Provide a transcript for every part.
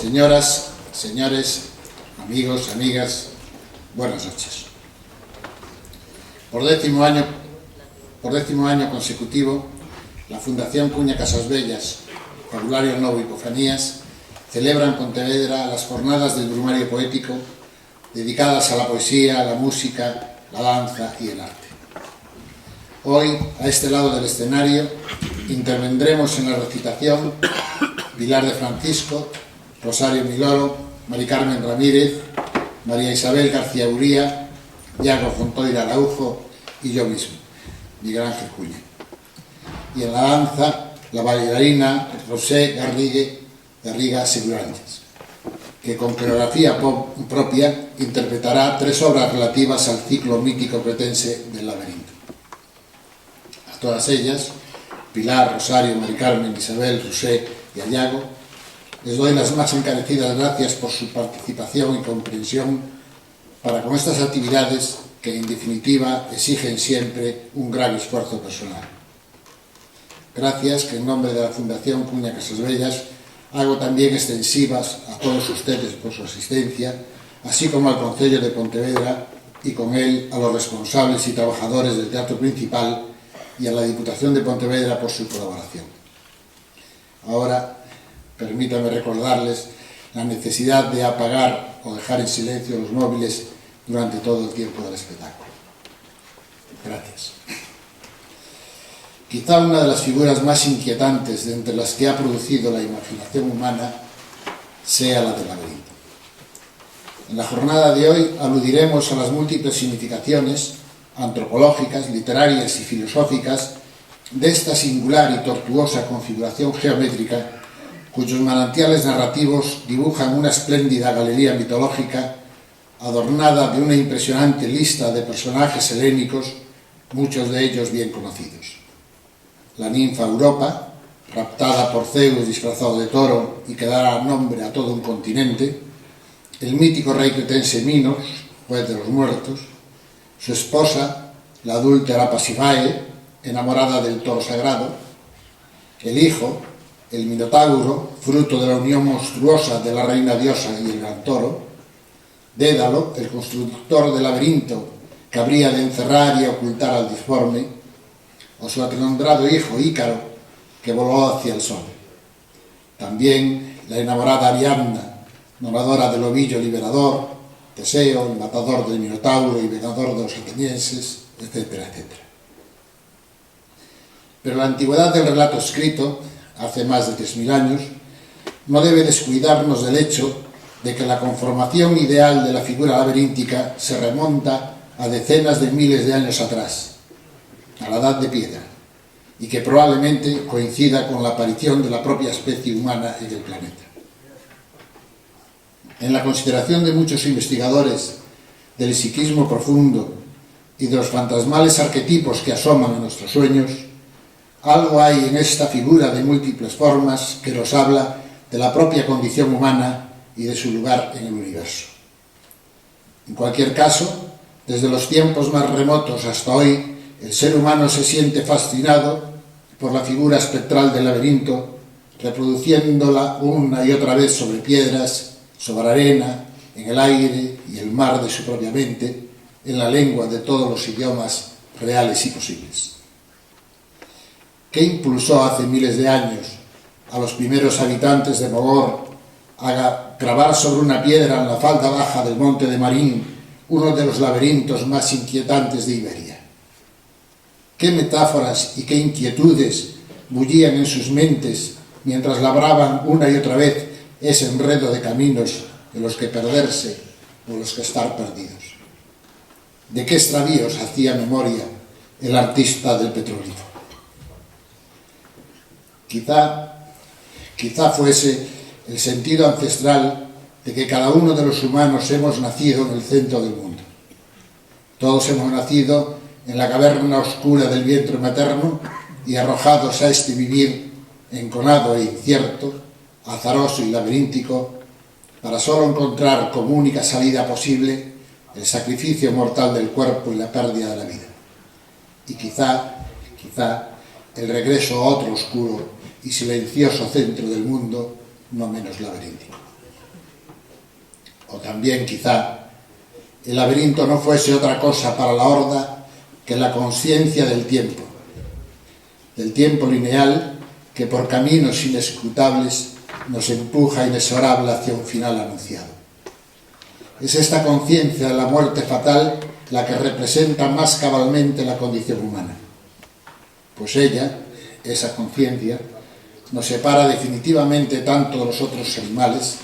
Señoras, señores, amigos, amigas, buenas noches. Por décimo año consecutivo, la Fundación Cuña Casasbellas, Vocabulario Novo y Epifanías celebra en Pontevedra las jornadas del Brumario Poético dedicadas a la poesía, la música, la danza y el arte. Hoy, a este lado del escenario, intervendremos en la recitación Pilar de Francisco, Rosario Miloro, Mari Carmen Ramírez, María Isabel García Uría, Iago Fontoira Araujo y yo mismo, Miguel Ángel Cuña. Y en la danza, la bailarina Rosé Garriga Segurantes, que con coreografía propia interpretará 3 obras relativas al ciclo mítico cretense del laberinto. A todas ellas, Pilar, Rosario, Mari Carmen, Isabel, Rosé y a Iago, les doy las más encarecidas gracias por su participación y comprensión para con estas actividades que, en definitiva, exigen siempre un gran esfuerzo personal. Gracias que, en nombre de la Fundación Cuña Casasbellas, hago también extensivas a todos ustedes por su asistencia, así como al Concello de Pontevedra y con él a los responsables y trabajadores del Teatro Principal y a la Diputación de Pontevedra por su colaboración. Ahora, permítanme recordarles la necesidad de apagar o dejar en silencio los móviles durante todo el tiempo del espectáculo. Gracias. Quizá una de las figuras más inquietantes de entre las que ha producido la imaginación humana sea la del laberinto. En la jornada de hoy aludiremos a las múltiples significaciones antropológicas, literarias y filosóficas de esta singular y tortuosa configuración geométrica cuyos manantiales narrativos dibujan una espléndida galería mitológica adornada de una impresionante lista de personajes helénicos, muchos de ellos bien conocidos. La ninfa Europa, raptada por Zeus disfrazado de toro y que dará nombre a todo un continente, el mítico rey cretense Minos, juez de los muertos, su esposa, la adúltera Pasífae, enamorada del toro sagrado, el hijo, el Minotauro, fruto de la unión monstruosa de la reina diosa y el gran toro, Dédalo, el constructor del laberinto que habría de encerrar y ocultar al disforme, o su atrondrado hijo Ícaro, que voló hacia el sol. También la enamorada Ariadna, donadora del ovillo liberador, Teseo, el matador del Minotauro y vengador de los atenienses, etcétera, etcétera. Pero la antigüedad del relato escrito, hace más de 3000 años, no debe descuidarnos del hecho de que la conformación ideal de la figura laberíntica se remonta a decenas de miles de años atrás, a la Edad de Piedra, y que probablemente coincida con la aparición de la propia especie humana en el planeta. En la consideración de muchos investigadores del psiquismo profundo y de los fantasmales arquetipos que asoman en nuestros sueños, algo hay en esta figura de múltiples formas que nos habla de la propia condición humana y de su lugar en el universo. En cualquier caso, desde los tiempos más remotos hasta hoy, el ser humano se siente fascinado por la figura espectral del laberinto, reproduciéndola una y otra vez sobre piedras, sobre arena, en el aire y el mar de su propia mente, en la lengua de todos los idiomas reales y posibles. ¿Qué impulsó hace miles de años a los primeros habitantes de Mogor a grabar sobre una piedra en la falda baja del monte de Marín uno de los laberintos más inquietantes de Iberia? ¿Qué metáforas y qué inquietudes bullían en sus mentes mientras labraban una y otra vez ese enredo de caminos en los que perderse o en los que estar perdidos? ¿De qué extravíos hacía memoria el artista del petróleo? Quizá fuese el sentido ancestral de que cada uno de los humanos hemos nacido en el centro del mundo. Todos hemos nacido en la caverna oscura del vientre materno y arrojados a este vivir enconado e incierto, azaroso y laberíntico, para solo encontrar como única salida posible el sacrificio mortal del cuerpo y la pérdida de la vida. Y quizá el regreso a otro oscuro y silencioso centro del mundo no menos laberíntico. o también quizá, el laberinto no fuese otra cosa para la horda que la conciencia del tiempo lineal que por caminos inescrutables nos empuja inexorable hacia un final anunciado. Es esta conciencia de la muerte fatal la que representa más cabalmente la condición humana, pues ella, esa conciencia, nos separa definitivamente tanto de los otros animales,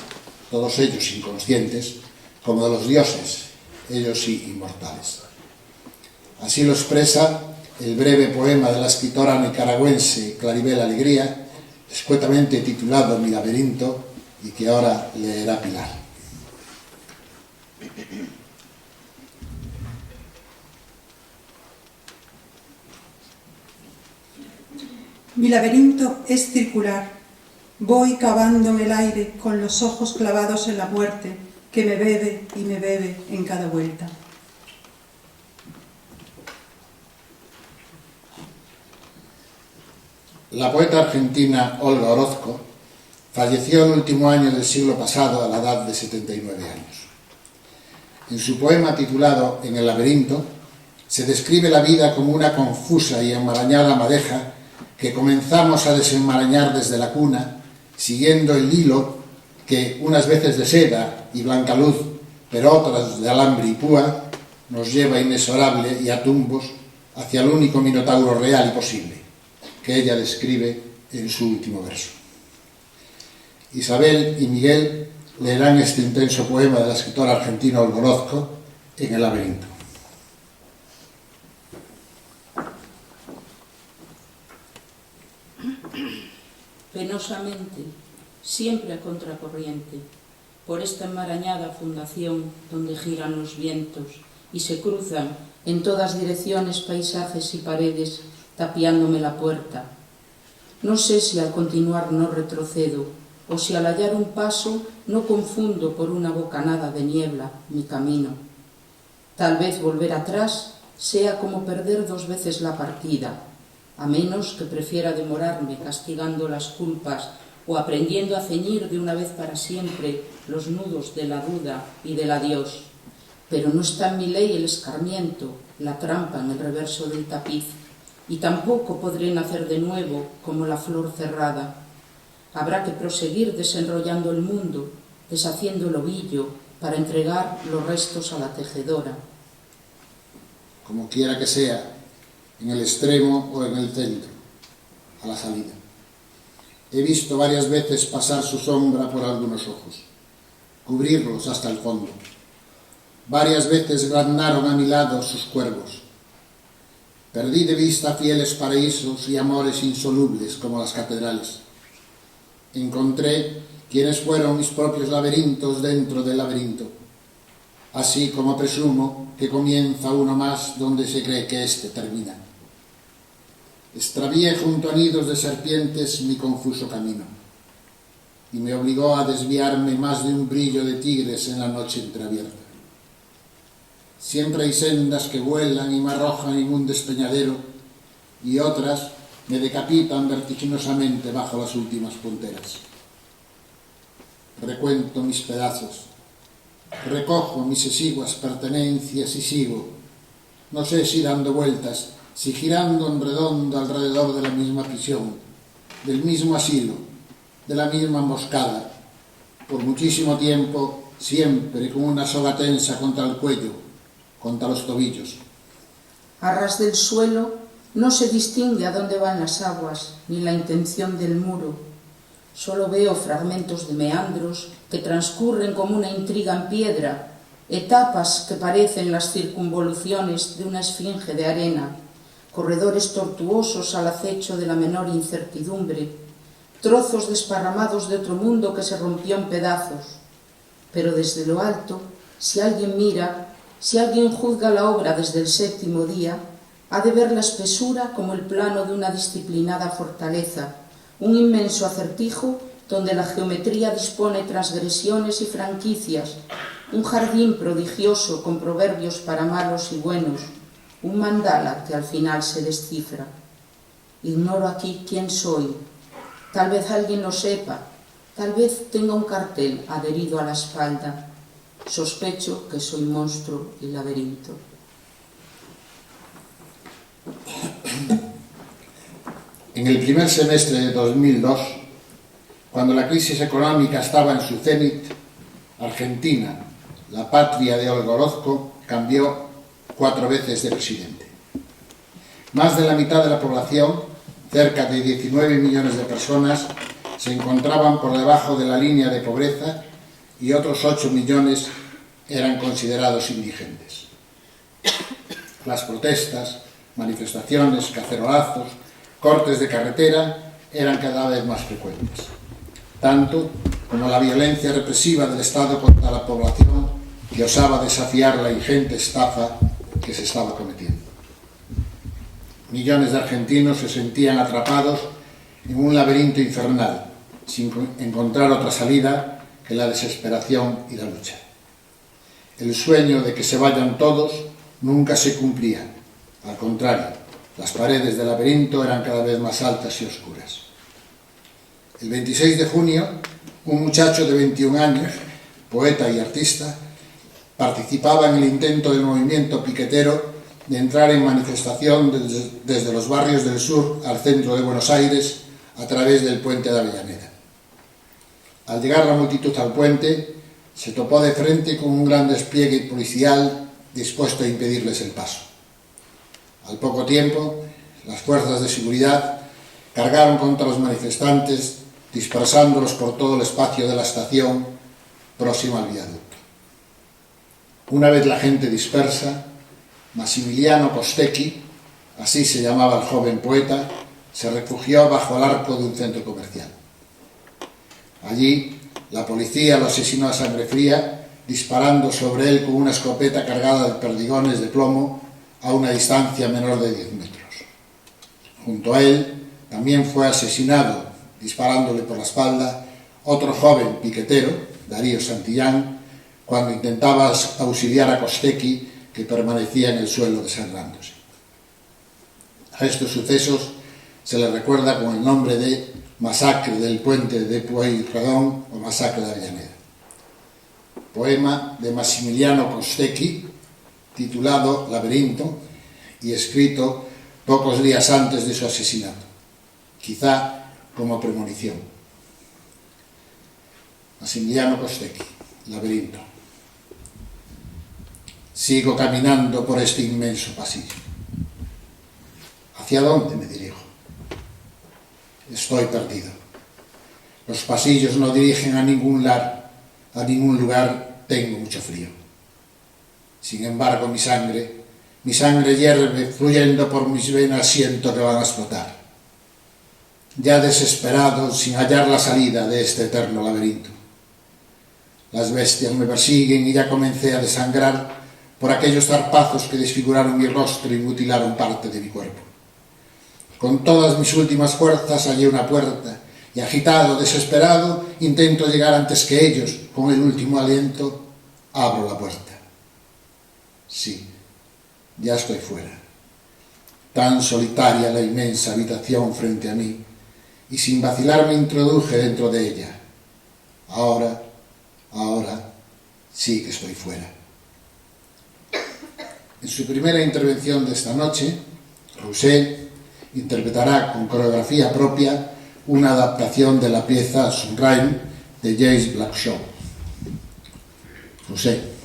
todos ellos inconscientes, como de los dioses, ellos sí inmortales. Así lo expresa el breve poema de la escritora nicaragüense Claribel Alegría, escuetamente titulado Mi laberinto, y que ahora leerá Pilar. Mi laberinto es circular. Voy cavando en el aire con los ojos clavados en la muerte que me bebe y me bebe en cada vuelta. La poeta argentina Olga Orozco falleció el último año del siglo pasado a la edad de 79 años. En su poema titulado En el laberinto se describe la vida como una confusa y enmarañada madeja que comenzamos a desenmarañar desde la cuna, siguiendo el hilo que, unas veces de seda y blanca luz, pero otras de alambre y púa, nos lleva inexorable y a tumbos hacia el único minotauro real y posible, que ella describe en su último verso. Isabel y Miguel leerán este intenso poema de la escritora argentina Olga Orozco, En el laberinto. Penosamente, siempre a contracorriente, por esta enmarañada fundación donde giran los vientos y se cruzan en todas direcciones paisajes y paredes, tapiándome la puerta. No sé si al continuar no retrocedo, o si al hallar un paso no confundo por una bocanada de niebla mi camino. Tal vez volver atrás sea como perder 2 veces la partida, a menos que prefiera demorarme castigando las culpas o aprendiendo a ceñir de una vez para siempre los nudos de la duda y del adiós. Pero no está en mi ley el escarmiento, la trampa en el reverso del tapiz, y tampoco podré nacer de nuevo como la flor cerrada. Habrá que proseguir desenrollando el mundo, deshaciendo el ovillo para entregar los restos a la tejedora. Como quiera que sea, en el extremo o en el centro, a la salida. He visto varias veces pasar su sombra por algunos ojos, cubrirlos hasta el fondo. Varias veces granaron a mi lado sus cuervos. Perdí de vista fieles paraísos y amores insolubles como las catedrales. Encontré quienes fueron mis propios laberintos dentro del laberinto, así como presumo que comienza uno más donde se cree que éste termina. Extravié junto a nidos de serpientes mi confuso camino, y me obligó a desviarme más de un brillo de tigres en la noche entreabierta. Siempre hay sendas que vuelan y me arrojan en un despeñadero, y otras me decapitan vertiginosamente bajo las últimas punteras. Recuento mis pedazos, recojo mis exiguas pertenencias y sigo, no sé si dando vueltas, si girando en redondo alrededor de la misma prisión, del mismo asilo, de la misma emboscada, por muchísimo tiempo, siempre con una soga tensa contra el cuello, contra los tobillos. A ras del suelo no se distingue a dónde van las aguas, ni la intención del muro. Solo veo fragmentos de meandros que transcurren como una intriga en piedra, etapas que parecen las circunvoluciones de una esfinge de arena, corredores tortuosos al acecho de la menor incertidumbre, trozos desparramados de otro mundo que se rompió en pedazos. Pero desde lo alto, si alguien mira, si alguien juzga la obra desde el 7º día, ha de ver la espesura como el plano de una disciplinada fortaleza, un inmenso acertijo donde la geometría dispone transgresiones y franquicias, un jardín prodigioso con proverbios para malos y buenos, un mandala que al final se descifra. Ignoro aquí quién soy. Tal vez alguien lo sepa, tal vez tenga un cartel adherido a la espalda. Sospecho que soy monstruo y laberinto. En el primer semestre de 2002, cuando la crisis económica estaba en su cenit, Argentina, la patria de Olga Orozco, cambió 4 veces de presidente. Más de la mitad de la población, cerca de 19 millones de personas, se encontraban por debajo de la línea de pobreza y otros 8 millones eran considerados indigentes. Las protestas, manifestaciones, cacerolazos, cortes de carretera eran cada vez más frecuentes, tanto como la violencia represiva del Estado contra la población que osaba desafiar la ingente estafa que se estaba cometiendo. Millones de argentinos se sentían atrapados en un laberinto infernal, sin encontrar otra salida que la desesperación y la lucha. El sueño de que se vayan todos nunca se cumplía. Al contrario, las paredes del laberinto eran cada vez más altas y oscuras. El 26 de junio, un muchacho de 21 años, poeta y artista, participaba en el intento del movimiento piquetero de entrar en manifestación desde los barrios del sur al centro de Buenos Aires a través del puente de Avellaneda. Al llegar la multitud al puente, se topó de frente con un gran despliegue policial dispuesto a impedirles el paso. Al poco tiempo, las fuerzas de seguridad cargaron contra los manifestantes, dispersándolos por todo el espacio de la estación próxima al viaducto. Una vez la gente dispersa, Massimiliano Costecchi, así se llamaba el joven poeta, se refugió bajo el arco de un centro comercial. Allí, la policía lo asesinó a sangre fría, disparando sobre él con una escopeta cargada de perdigones de plomo a una distancia menor de 10 metros. Junto a él también fue asesinado, disparándole por la espalda, otro joven piquetero, Darío Santillán, cuando intentaba auxiliar a Costecchi, que permanecía en el suelo desangrándose. A estos sucesos se les recuerda con el nombre de Masacre del puente de Pueyrredón o Masacre de Avellaneda. Poema de Massimiliano Costecchi, titulado Laberinto y escrito pocos días antes de su asesinato, quizá como premonición. Massimiliano Costecchi, Laberinto. Sigo caminando por este inmenso pasillo. ¿Hacia dónde me dirijo? Estoy perdido. Los pasillos no dirigen a ningún lugar, tengo mucho frío. Sin embargo, mi sangre hierve, fluyendo por mis venas, siento que van a explotar. Ya desesperado, sin hallar la salida de este eterno laberinto. Las bestias me persiguen y ya comencé a desangrar por aquellos zarpazos que desfiguraron mi rostro y mutilaron parte de mi cuerpo. Con todas mis últimas fuerzas hallé una puerta y, agitado, desesperado, intento llegar antes que ellos. Con el último aliento, abro la puerta. Sí, ya estoy fuera. Tan solitaria la inmensa habitación frente a mí, y sin vacilar me introduje dentro de ella. Ahora, sí que estoy fuera. En su primera intervención de esta noche, Rousset interpretará con coreografía propia una adaptación de la pieza Sunrise de James Blackshaw. Rousset.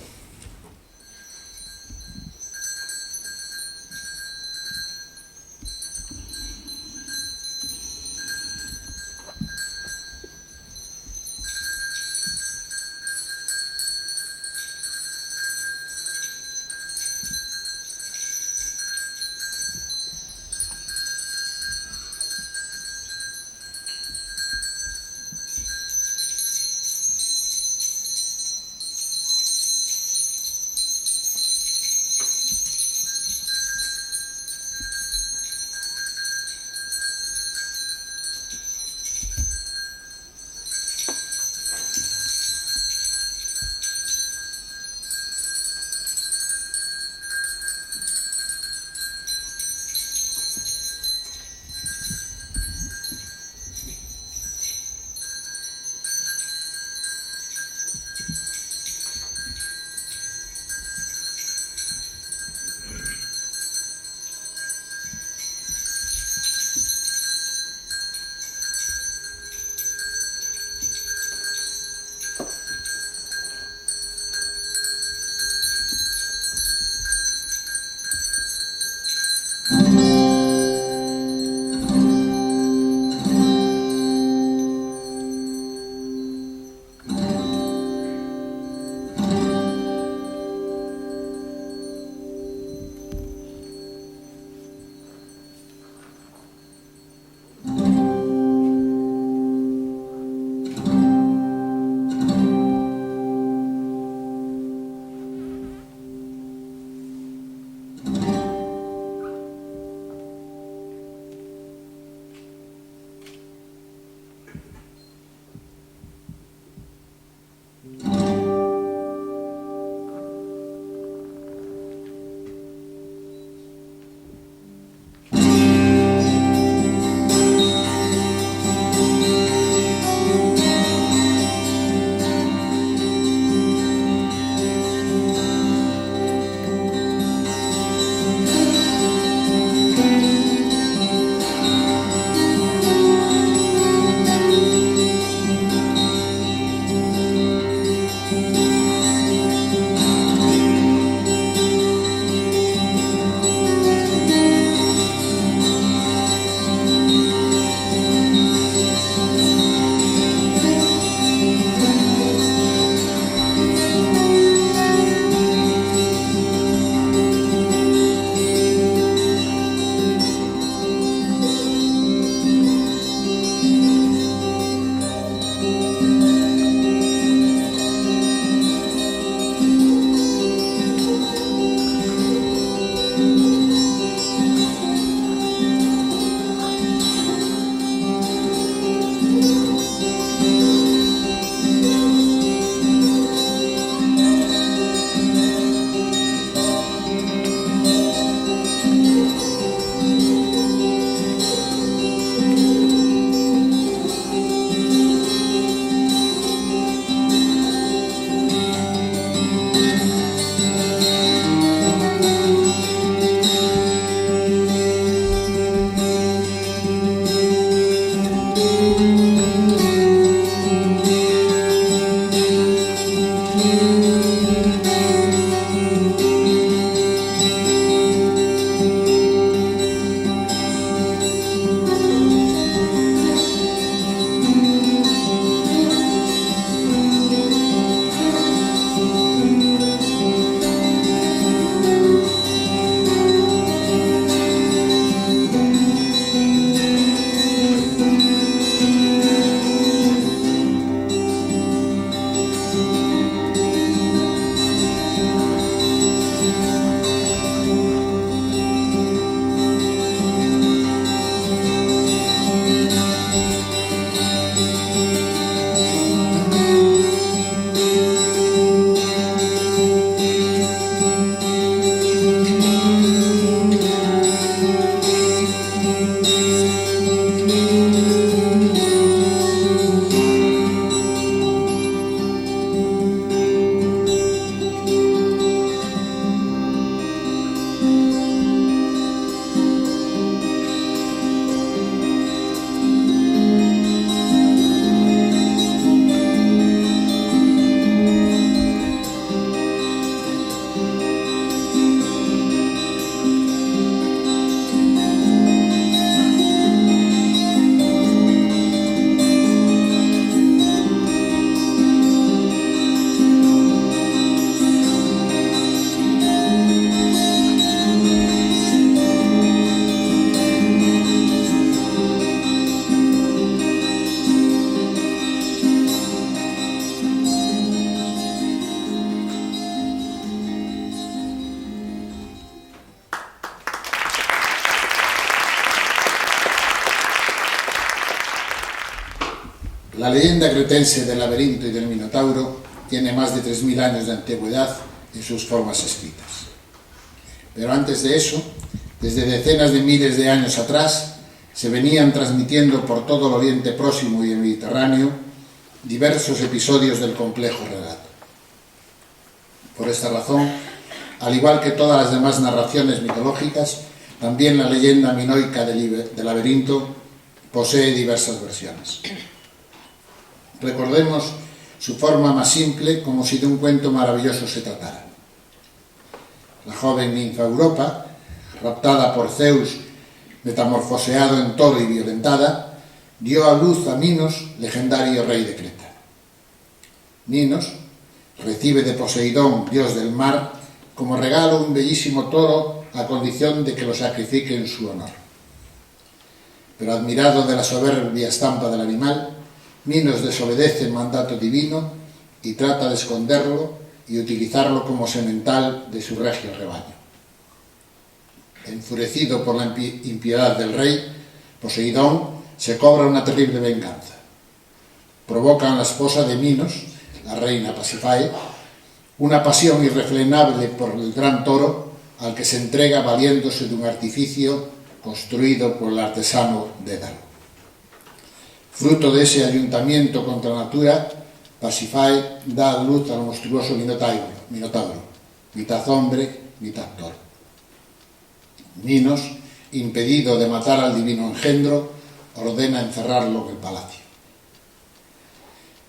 La leyenda cretense del laberinto y del Minotauro tiene más de 3000 años de antigüedad en sus formas escritas. Pero antes de eso, desde decenas de miles de años atrás, se venían transmitiendo por todo el Oriente Próximo y el Mediterráneo diversos episodios del complejo relato. Por esta razón, al igual que todas las demás narraciones mitológicas, también la leyenda minoica del laberinto posee diversas versiones. Recordemos su forma más simple, como si de un cuento maravilloso se tratara. La joven ninfa Europa, raptada por Zeus, metamorfoseado en toro y violentada, dio a luz a Minos, legendario rey de Creta. Minos, recibe de Poseidón, dios del mar, como regalo un bellísimo toro a condición de que lo sacrifique en su honor. Pero admirado de la soberbia estampa del animal, Minos desobedece el mandato divino y trata de esconderlo y utilizarlo como semental de su regio rebaño. Enfurecido por la impiedad del rey, Poseidón se cobra una terrible venganza. Provoca a la esposa de Minos, la reina Pasífae, una pasión irrefrenable por el gran toro al que se entrega valiéndose de un artificio construido por el artesano Dédalo. Fruto de ese ayuntamiento contra la natura, Pasífae da a luz al monstruoso Minotauro, mitad hombre, mitad toro. Minos, impedido de matar al divino engendro, ordena encerrarlo en el palacio.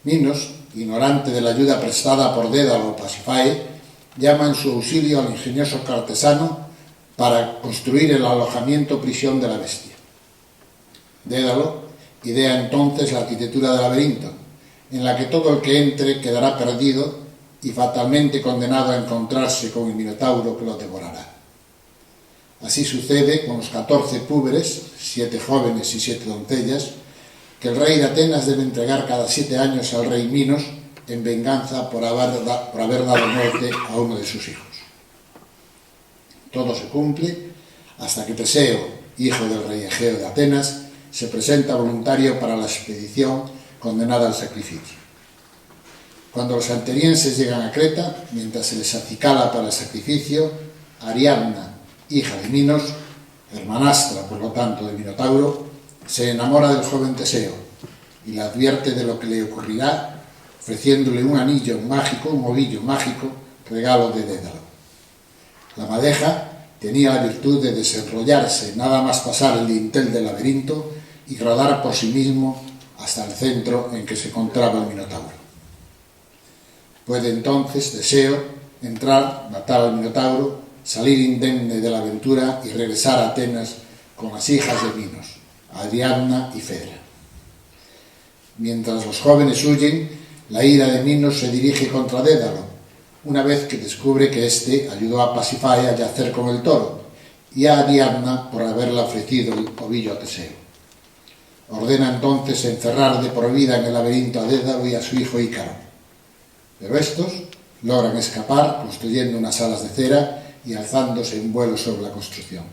Minos, ignorante de la ayuda prestada por Dédalo o Pasífae, llama en su auxilio al ingenioso artesano para construir el alojamiento prisión de la bestia. Dédalo idea entonces la arquitectura del laberinto, en la que todo el que entre quedará perdido y fatalmente condenado a encontrarse con el Minotauro que lo devorará. Así sucede con los 14 púberes, 7 jóvenes y 7 doncellas, que el rey de Atenas debe entregar cada 7 años al rey Minos en venganza por haber dado muerte a uno de sus hijos. Todo se cumple hasta que Teseo, hijo del rey Egeo de Atenas, se presenta voluntario para la expedición condenada al sacrificio. Cuando los atenienses llegan a Creta, mientras se les acicala para el sacrificio, Ariadna, hija de Minos, hermanastra por lo tanto de Minotauro, se enamora del joven Teseo y le advierte de lo que le ocurrirá, ofreciéndole un anillo mágico, un ovillo mágico, regalo de Dédalo. La madeja tenía la virtud de desenrollarse nada más pasar el dintel del laberinto y rodar por sí mismo hasta el centro en que se encontraba el Minotauro. Puede entonces Teseo entrar, matar al Minotauro, salir indemne de la aventura y regresar a Atenas con las hijas de Minos, Ariadna y Fedra. Mientras los jóvenes huyen, la ira de Minos se dirige contra Dédalo, una vez que descubre que éste ayudó a Pasífae a yacer con el toro, y a Ariadna por haberle ofrecido el ovillo a Teseo. Ordena entonces encerrar de por vida en el laberinto a Dédalo y a su hijo Ícaro. Pero estos logran escapar construyendo unas alas de cera y alzándose en vuelo sobre la construcción.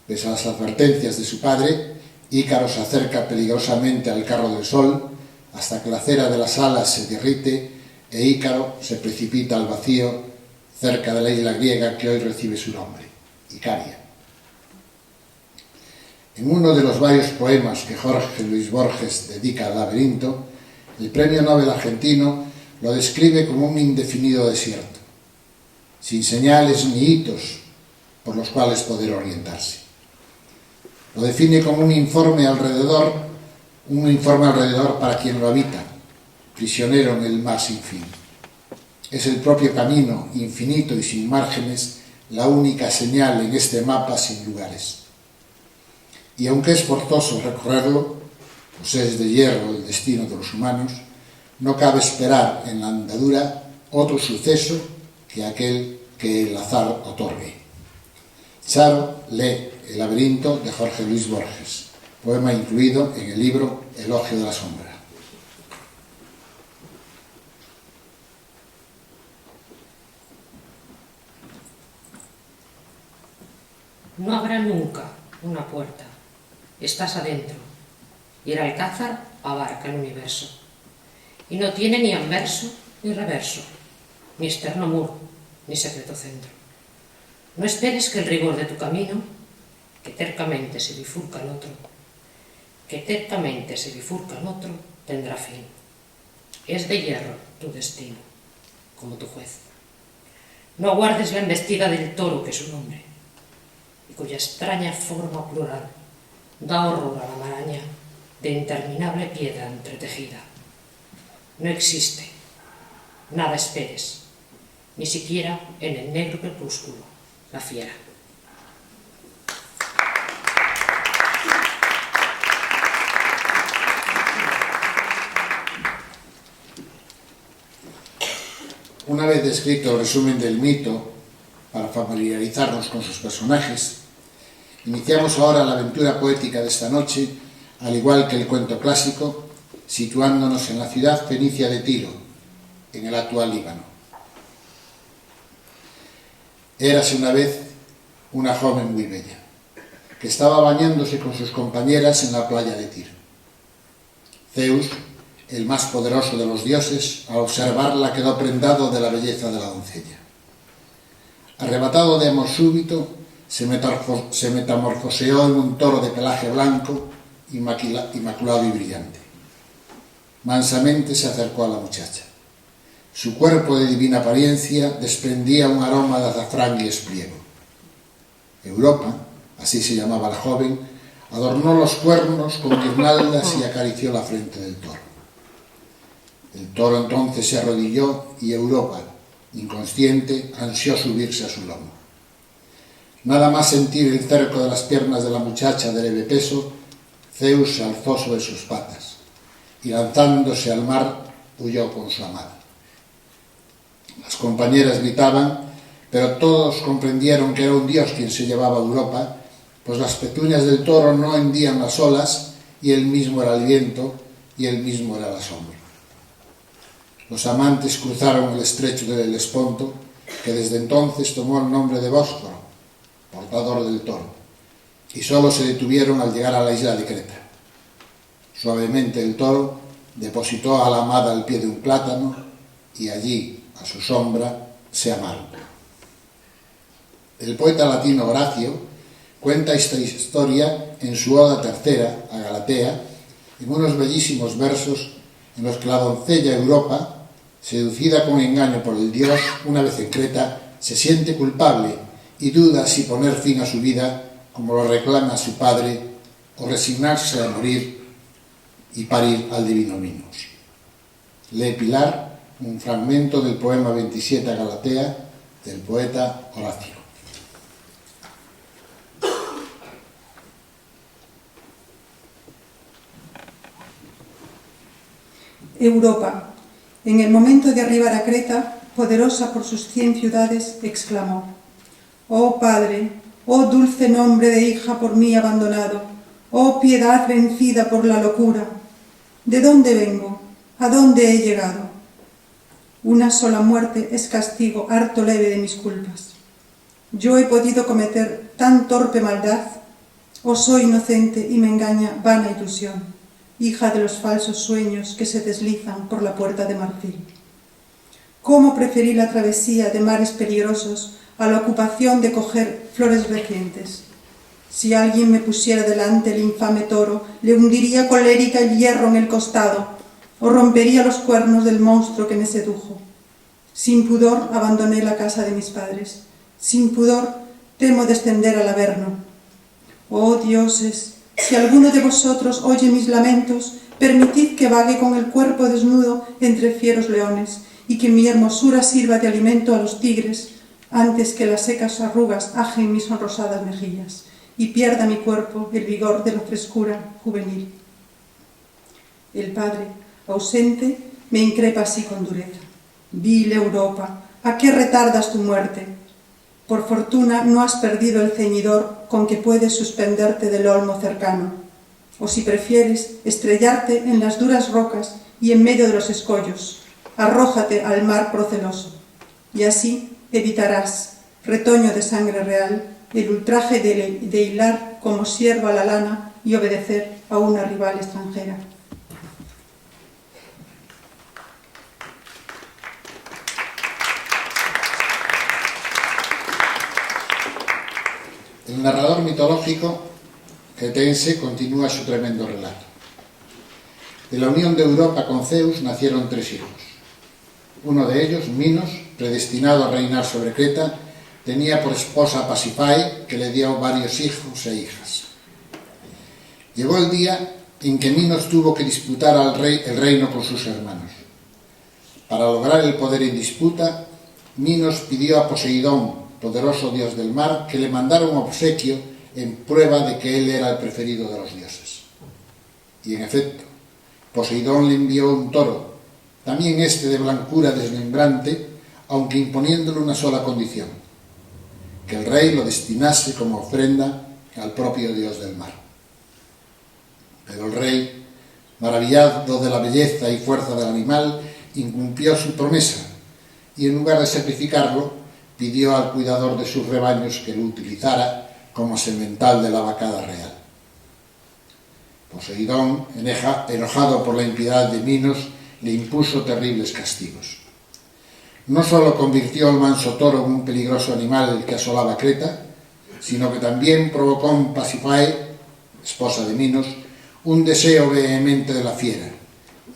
Pese a las advertencias de su padre, Ícaro se acerca peligrosamente al carro del sol hasta que la cera de las alas se derrite e Ícaro se precipita al vacío cerca de la isla griega que hoy recibe su nombre, Icaria. En uno de los varios poemas que Jorge Luis Borges dedica al laberinto, el premio Nobel argentino lo describe como un indefinido desierto, sin señales ni hitos por los cuales poder orientarse. Lo define como un informe alrededor para quien lo habita, prisionero en el mar sin fin. Es el propio camino, infinito y sin márgenes, la única señal en este mapa sin lugares. Y aunque es forzoso recorrerlo, pues es de hierro el destino de los humanos, no cabe esperar en la andadura otro suceso que aquel que el azar otorgue. Charo lee El laberinto de Jorge Luis Borges, poema incluido en el libro Elogio de la sombra. No habrá nunca una puerta. Estás adentro. Y el alcázar abarca el universo. Y no tiene ni anverso ni reverso, ni externo muro, ni secreto centro. No esperes que el rigor de tu camino, que tercamente se bifurca en otro, tendrá fin. Es de hierro tu destino, como tu juez. No aguardes la embestida del toro que es su nombre, y cuya extraña forma plural da horror a la maraña de interminable piedra entretejida. No existe, nada esperes, ni siquiera en el negro crepúsculo, la fiera. Una vez descrito el resumen del mito, para familiarizarnos con sus personajes, iniciamos ahora la aventura poética de esta noche, al igual que el cuento clásico, situándonos en la ciudad fenicia de Tiro, en el actual Líbano. Érase una vez una joven muy bella, que estaba bañándose con sus compañeras en la playa de Tiro. Zeus, el más poderoso de los dioses, al observarla quedó prendado de la belleza de la doncella. Arrebatado de amor súbito, se metamorfoseó en un toro de pelaje blanco, inmaculado y brillante. Mansamente se acercó a la muchacha. Su cuerpo de divina apariencia desprendía un aroma de azafrán y espliego. Europa, así se llamaba la joven, adornó los cuernos con guirnaldas y acarició la frente del toro. El toro entonces se arrodilló y Europa, inconsciente, ansió subirse a su lomo. Nada más sentir el cerco de las piernas de la muchacha de leve peso, Zeus se alzó sobre sus patas y lanzándose al mar huyó con su amada. Las compañeras gritaban, pero todos comprendieron que era un dios quien se llevaba a Europa, pues las pezuñas del toro no hendían las olas y él mismo era el viento y él mismo era la sombra. Los amantes cruzaron el estrecho del Helesponto, que desde entonces tomó el nombre de Bósforo, portador del toro, y solo se detuvieron al llegar a la isla de Creta. Suavemente el toro depositó a la amada al pie de un plátano y allí, a su sombra, se amaron. El poeta latino Horacio cuenta esta historia en su Oda tercera a Galatea, en unos bellísimos versos en los que la doncella Europa, seducida con engaño por el dios, una vez en Creta, se siente culpable y duda si poner fin a su vida, como lo reclama su padre, o resignarse a morir y parir al divino Minos. Lee Pilar un fragmento del poema 27 a Galatea del poeta Horacio. Europa, en el momento de arribar a Creta, poderosa por sus 100 ciudades, exclamó: «Oh Padre, oh dulce nombre de hija por mí abandonado, oh piedad vencida por la locura. ¿De dónde vengo? ¿A dónde he llegado? Una sola muerte es castigo harto leve de mis culpas. ¿Yo he podido cometer tan torpe maldad? ¿O soy inocente y me engaña vana ilusión, hija de los falsos sueños que se deslizan por la puerta de marfil? ¿Cómo preferí la travesía de mares peligrosos a la ocupación de coger flores recientes? Si alguien me pusiera delante el infame toro, le hundiría colérica el hierro en el costado, o rompería los cuernos del monstruo que me sedujo. Sin pudor abandoné la casa de mis padres, sin pudor temo descender al Averno. Oh dioses, si alguno de vosotros oye mis lamentos, permitid que vague con el cuerpo desnudo entre fieros leones, y que mi hermosura sirva de alimento a los tigres, antes que las secas arrugas ajen mis sonrosadas mejillas, y pierda mi cuerpo el vigor de la frescura juvenil». El padre, ausente, me increpa así con dureza: «Vil Europa, ¿a qué retardas tu muerte? Por fortuna no has perdido el ceñidor con que puedes suspenderte del olmo cercano, o si prefieres estrellarte en las duras rocas y en medio de los escollos, arrójate al mar proceloso, y así evitarás, retoño de sangre real, el ultraje de hilar como sierva la lana y obedecer a una rival extranjera». El narrador mitológico cretense continúa su tremendo relato. De la unión de Europa con Zeus nacieron 3 hijos. Uno de ellos, Minos, predestinado a reinar sobre Creta, tenía por esposa a Pasifae, que le dio varios hijos e hijas. Llegó el día en que Minos tuvo que disputar el reino con sus hermanos. Para lograr el poder en disputa, Minos pidió a Poseidón, poderoso dios del mar, que le mandara un obsequio en prueba de que él era el preferido de los dioses. Y en efecto, Poseidón le envió un toro, también este de blancura deslumbrante, aunque imponiéndole una sola condición: que el rey lo destinase como ofrenda al propio dios del mar. Pero el rey, maravillado de la belleza y fuerza del animal, incumplió su promesa y en lugar de sacrificarlo, pidió al cuidador de sus rebaños que lo utilizara como semental de la vacada real. Poseidón, enojado por la impiedad de Minos, le impuso terribles castigos. No solo convirtió al manso toro en un peligroso animal que asolaba Creta, sino que también provocó en Pasífae, esposa de Minos, un deseo vehemente de la fiera,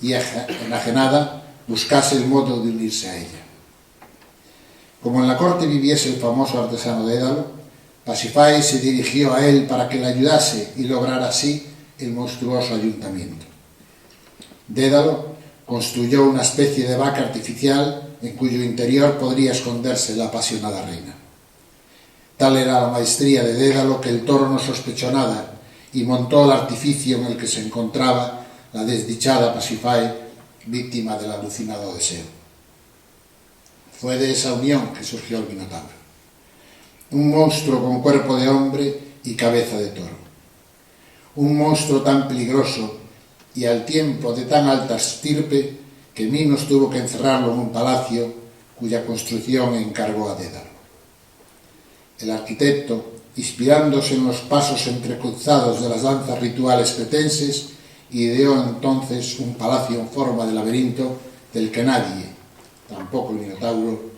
y enajenada buscase el modo de unirse a ella. Como en la corte viviese el famoso artesano Dédalo, Pasífae se dirigió a él para que le ayudase y lograra así el monstruoso ayuntamiento. Dédalo construyó una especie de vaca artificial en cuyo interior podría esconderse la apasionada reina. Tal era la maestría de Dédalo que el toro no sospechó nada y montó el artificio en el que se encontraba la desdichada Pasífae, víctima del alucinado deseo. Fue de esa unión que surgió el Minotauro, un monstruo con cuerpo de hombre y cabeza de toro, un monstruo tan peligroso y al tiempo de tan alta estirpe que Minos tuvo que encerrarlo en un palacio cuya construcción encargó a Dédalo. El arquitecto, inspirándose en los pasos entrecruzados de las danzas rituales cretenses, ideó entonces un palacio en forma de laberinto del que nadie, tampoco el Minotauro,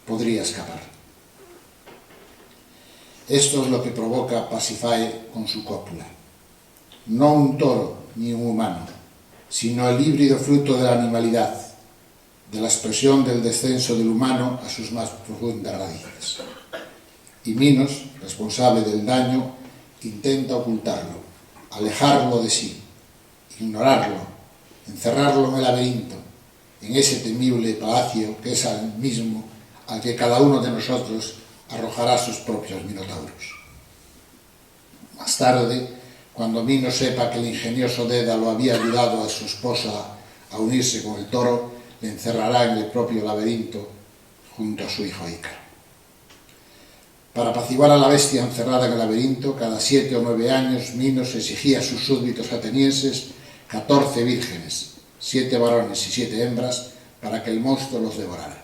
podría escapar. Esto es lo que provoca Pasífae con su cópula. No un toro ni un humano, sino el híbrido fruto de la animalidad, de la expresión del descenso del humano a sus más profundas raíces. Y Minos, responsable del daño, intenta ocultarlo, alejarlo de sí, ignorarlo, encerrarlo en el laberinto, en ese temible palacio que es al mismo al que cada uno de nosotros arrojará sus propios minotauros. Más tarde, cuando Minos sepa que el ingenioso Dédalo había ayudado a su esposa a unirse con el toro, le encerrará en el propio laberinto junto a su hijo Ícaro. Para apaciguar a la bestia encerrada en el laberinto, cada 7 o 9 años Minos exigía a sus súbditos atenienses 14 vírgenes, 7 varones y 7 hembras, para que el monstruo los devorara.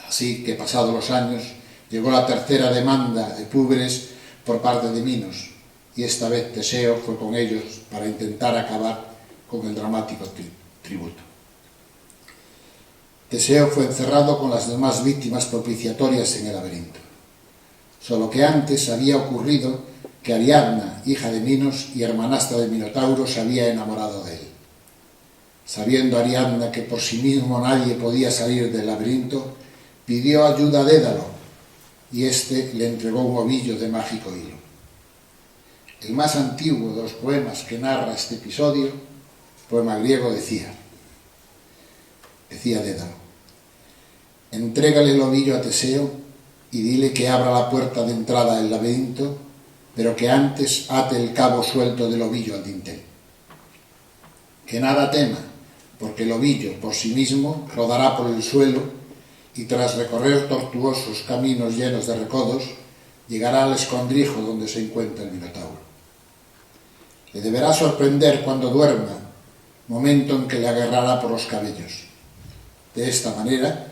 Así que, pasados los años, llegó la tercera demanda de Púberes por parte de Minos, y esta vez Teseo fue con ellos para intentar acabar con el dramático tributo. Teseo fue encerrado con las demás víctimas propiciatorias en el laberinto. Solo que antes había ocurrido que Ariadna, hija de Minos y hermanastra de Minotauro, se había enamorado de él. Sabiendo Ariadna que por sí mismo nadie podía salir del laberinto, pidió ayuda a Dédalo, y éste le entregó un ovillo de mágico hilo. El más antiguo de los poemas que narra este episodio, poema griego, decía Dédalo: entrégale el ovillo a Teseo y dile que abra la puerta de entrada del laberinto, pero que antes ate el cabo suelto del ovillo al dintel. Que nada tema, porque el ovillo por sí mismo rodará por el suelo y tras recorrer tortuosos caminos llenos de recodos, llegará al escondrijo donde se encuentra el Minotauro. Le deberá sorprender cuando duerma, momento en que le agarrará por los cabellos. De esta manera,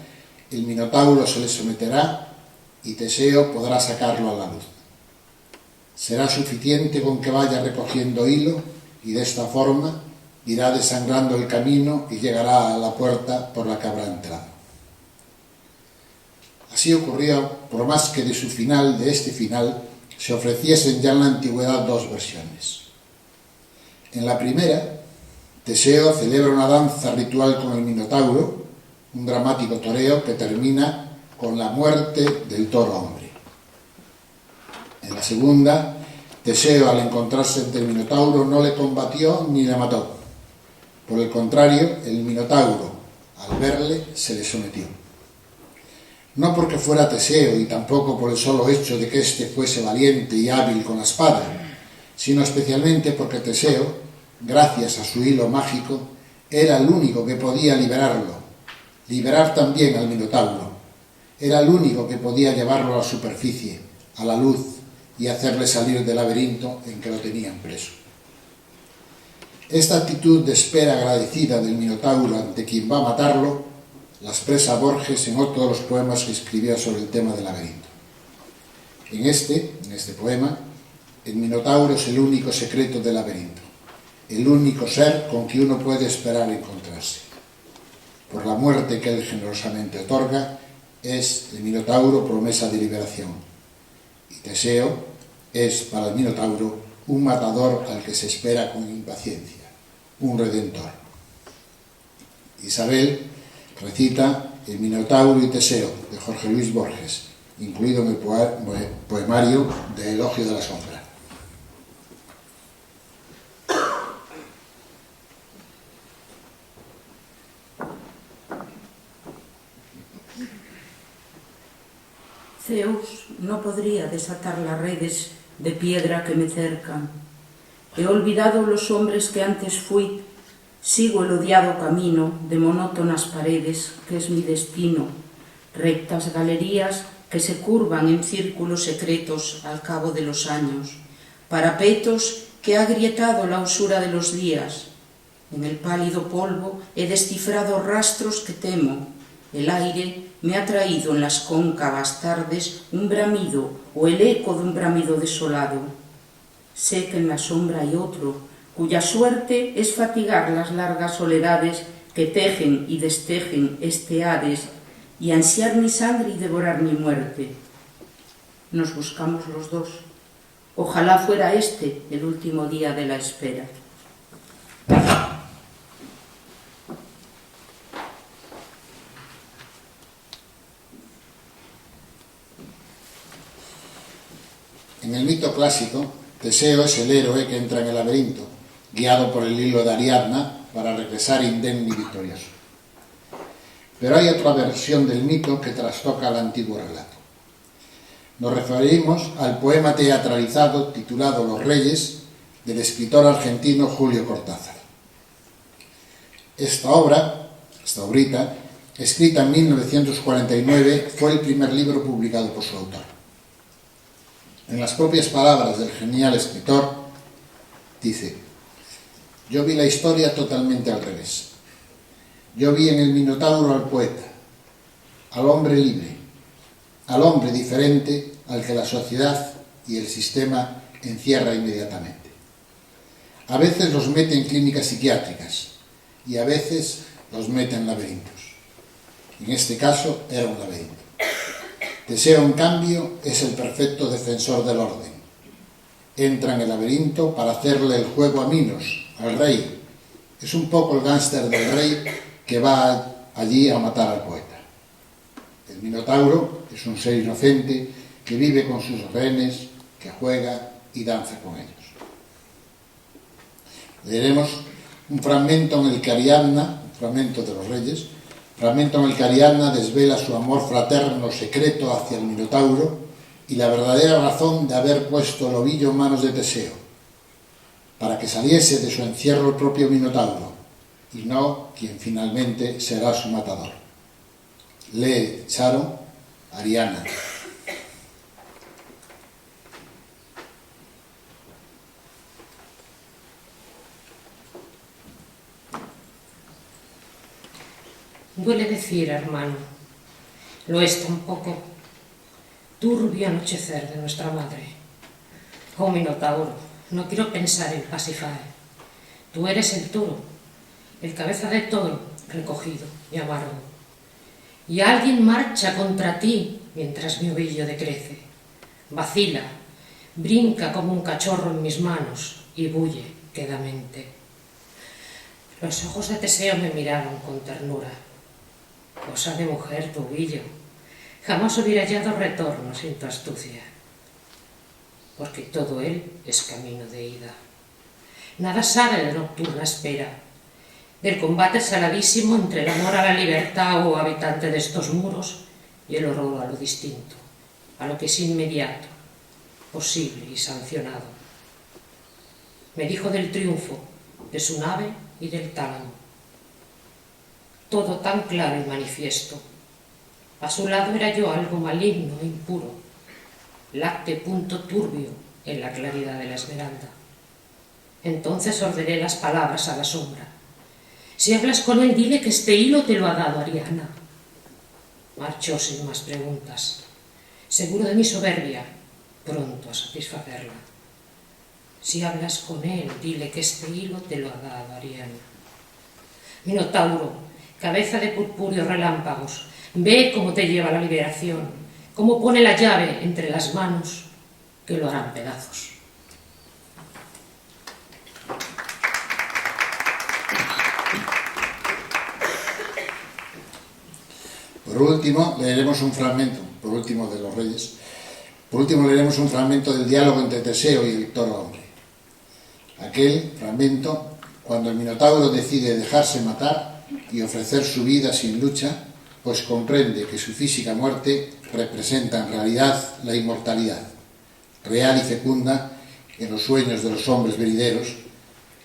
el Minotauro se le someterá y Teseo podrá sacarlo a la luz. Será suficiente con que vaya recogiendo hilo y de esta forma irá desangrando el camino y llegará a la puerta por la que habrá entrado. Así ocurrió, por más que de este final, se ofreciesen ya en la antigüedad 2 versiones. En la primera, Teseo celebra una danza ritual con el Minotauro, un dramático toreo que termina con la muerte del toro hombre. En la segunda, Teseo, al encontrarse ante el Minotauro, no le combatió ni le mató. Por el contrario, el Minotauro, al verle, se le sometió. No porque fuera Teseo y tampoco por el solo hecho de que éste fuese valiente y hábil con la espada, sino especialmente porque Teseo, gracias a su hilo mágico, era el único que podía liberarlo, liberar también al Minotauro. Era el único que podía llevarlo a la superficie, a la luz, y hacerle salir del laberinto en que lo tenían preso. Esta actitud de espera agradecida del Minotauro ante quien va a matarlo la expresa Borges en otro de los poemas que escribía sobre el tema del laberinto. En este poema, el Minotauro es el único secreto del laberinto, el único ser con que uno puede esperar encontrarse. Por la muerte que él generosamente otorga, es el Minotauro promesa de liberación. Y Teseo es para el Minotauro un matador al que se espera con impaciencia, un redentor. Isabel recita El Minotauro y Teseo de Jorge Luis Borges, incluido en el poemario de Elogio de la Sombra. Zeus no podría desatar las redes de piedra que me cercan. He olvidado los hombres que antes fui, sigo el odiado camino de monótonas paredes que es mi destino, rectas galerías que se curvan en círculos secretos al cabo de los años, parapetos que ha agrietado la usura de los días. En el pálido polvo he descifrado rastros que temo. El aire me ha traído en las cóncavas tardes un bramido o el eco de un bramido desolado. Sé que en la sombra hay otro, cuya suerte es fatigar las largas soledades que tejen y destejen este Hades y ansiar mi sangre y devorar mi muerte. Nos buscamos los dos. Ojalá fuera este el último día de la espera. En el mito clásico, Teseo es el héroe que entra en el laberinto, guiado por el hilo de Ariadna para regresar indemne y victorioso. Pero hay otra versión del mito que trastoca el antiguo relato. Nos referimos al poema teatralizado titulado Los Reyes, del escritor argentino Julio Cortázar. Esta obrita, escrita en 1949, fue el primer libro publicado por su autor. En las propias palabras del genial escritor, dice: yo vi la historia totalmente al revés. Yo vi en el Minotauro al poeta, al hombre libre, al hombre diferente al que la sociedad y el sistema encierra inmediatamente. A veces los mete en clínicas psiquiátricas y a veces los mete en laberintos. En este caso era un laberinto. Teseo, en cambio, es el perfecto defensor del orden. Entra en el laberinto para hacerle el juego a Minos, al rey. Es un poco el gángster del rey que va allí a matar al poeta. El Minotauro es un ser inocente que vive con sus rehenes, que juega y danza con ellos. Leeremos un fragmento en el que Ariadna, un fragmento de los Reyes, fragmento en el que Ariadna desvela su amor fraterno secreto hacia el Minotauro y la verdadera razón de haber puesto el ovillo en manos de Teseo, para que saliese de su encierro el propio Minotauro, y no quien finalmente será su matador. Lee Charo, Ariana. Duele decir, hermano, lo es tampoco, turbio anochecer de nuestra madre. Oh Minotauro, no quiero pensar en Pasífae. Tú eres el toro, el cabeza de toro recogido y amargo. Y alguien marcha contra ti mientras mi ovillo decrece. Vacila, brinca como un cachorro en mis manos y bulle quedamente. Los ojos de Teseo me miraron con ternura. Cosa de mujer tu ovillo. Jamás hubiera hallado retorno sin tu astucia. Porque todo él es camino de ida. Nada sabe de nocturna espera, del combate saladísimo entre el amor a la libertad o habitante de estos muros y el horror a lo distinto, a lo que es inmediato, posible y sancionado. Me dijo del triunfo, de su nave y del tálamo. todo tan claro y manifiesto. A su lado era yo algo maligno e impuro, lácteo punto turbio en la claridad de la esmeralda. Entonces ordené las palabras a la sombra. Si hablas con él, dile que este hilo te lo ha dado Ariana. Marchó sin más preguntas, seguro de mi soberbia, pronto a satisfacerla. Si hablas con él, dile que este hilo te lo ha dado Ariana. Minotauro, cabeza de purpúreos relámpagos, ve cómo te lleva la liberación, cómo pone la llave entre las manos que lo harán pedazos. Por último, leeremos un fragmento, por último de los Reyes, por último leeremos un fragmento del diálogo entre Teseo y el toro hombre. Aquel fragmento, cuando el Minotauro decide dejarse matar y ofrecer su vida sin lucha, pues comprende que su física muerte representa en realidad la inmortalidad, real y fecunda en los sueños de los hombres venideros,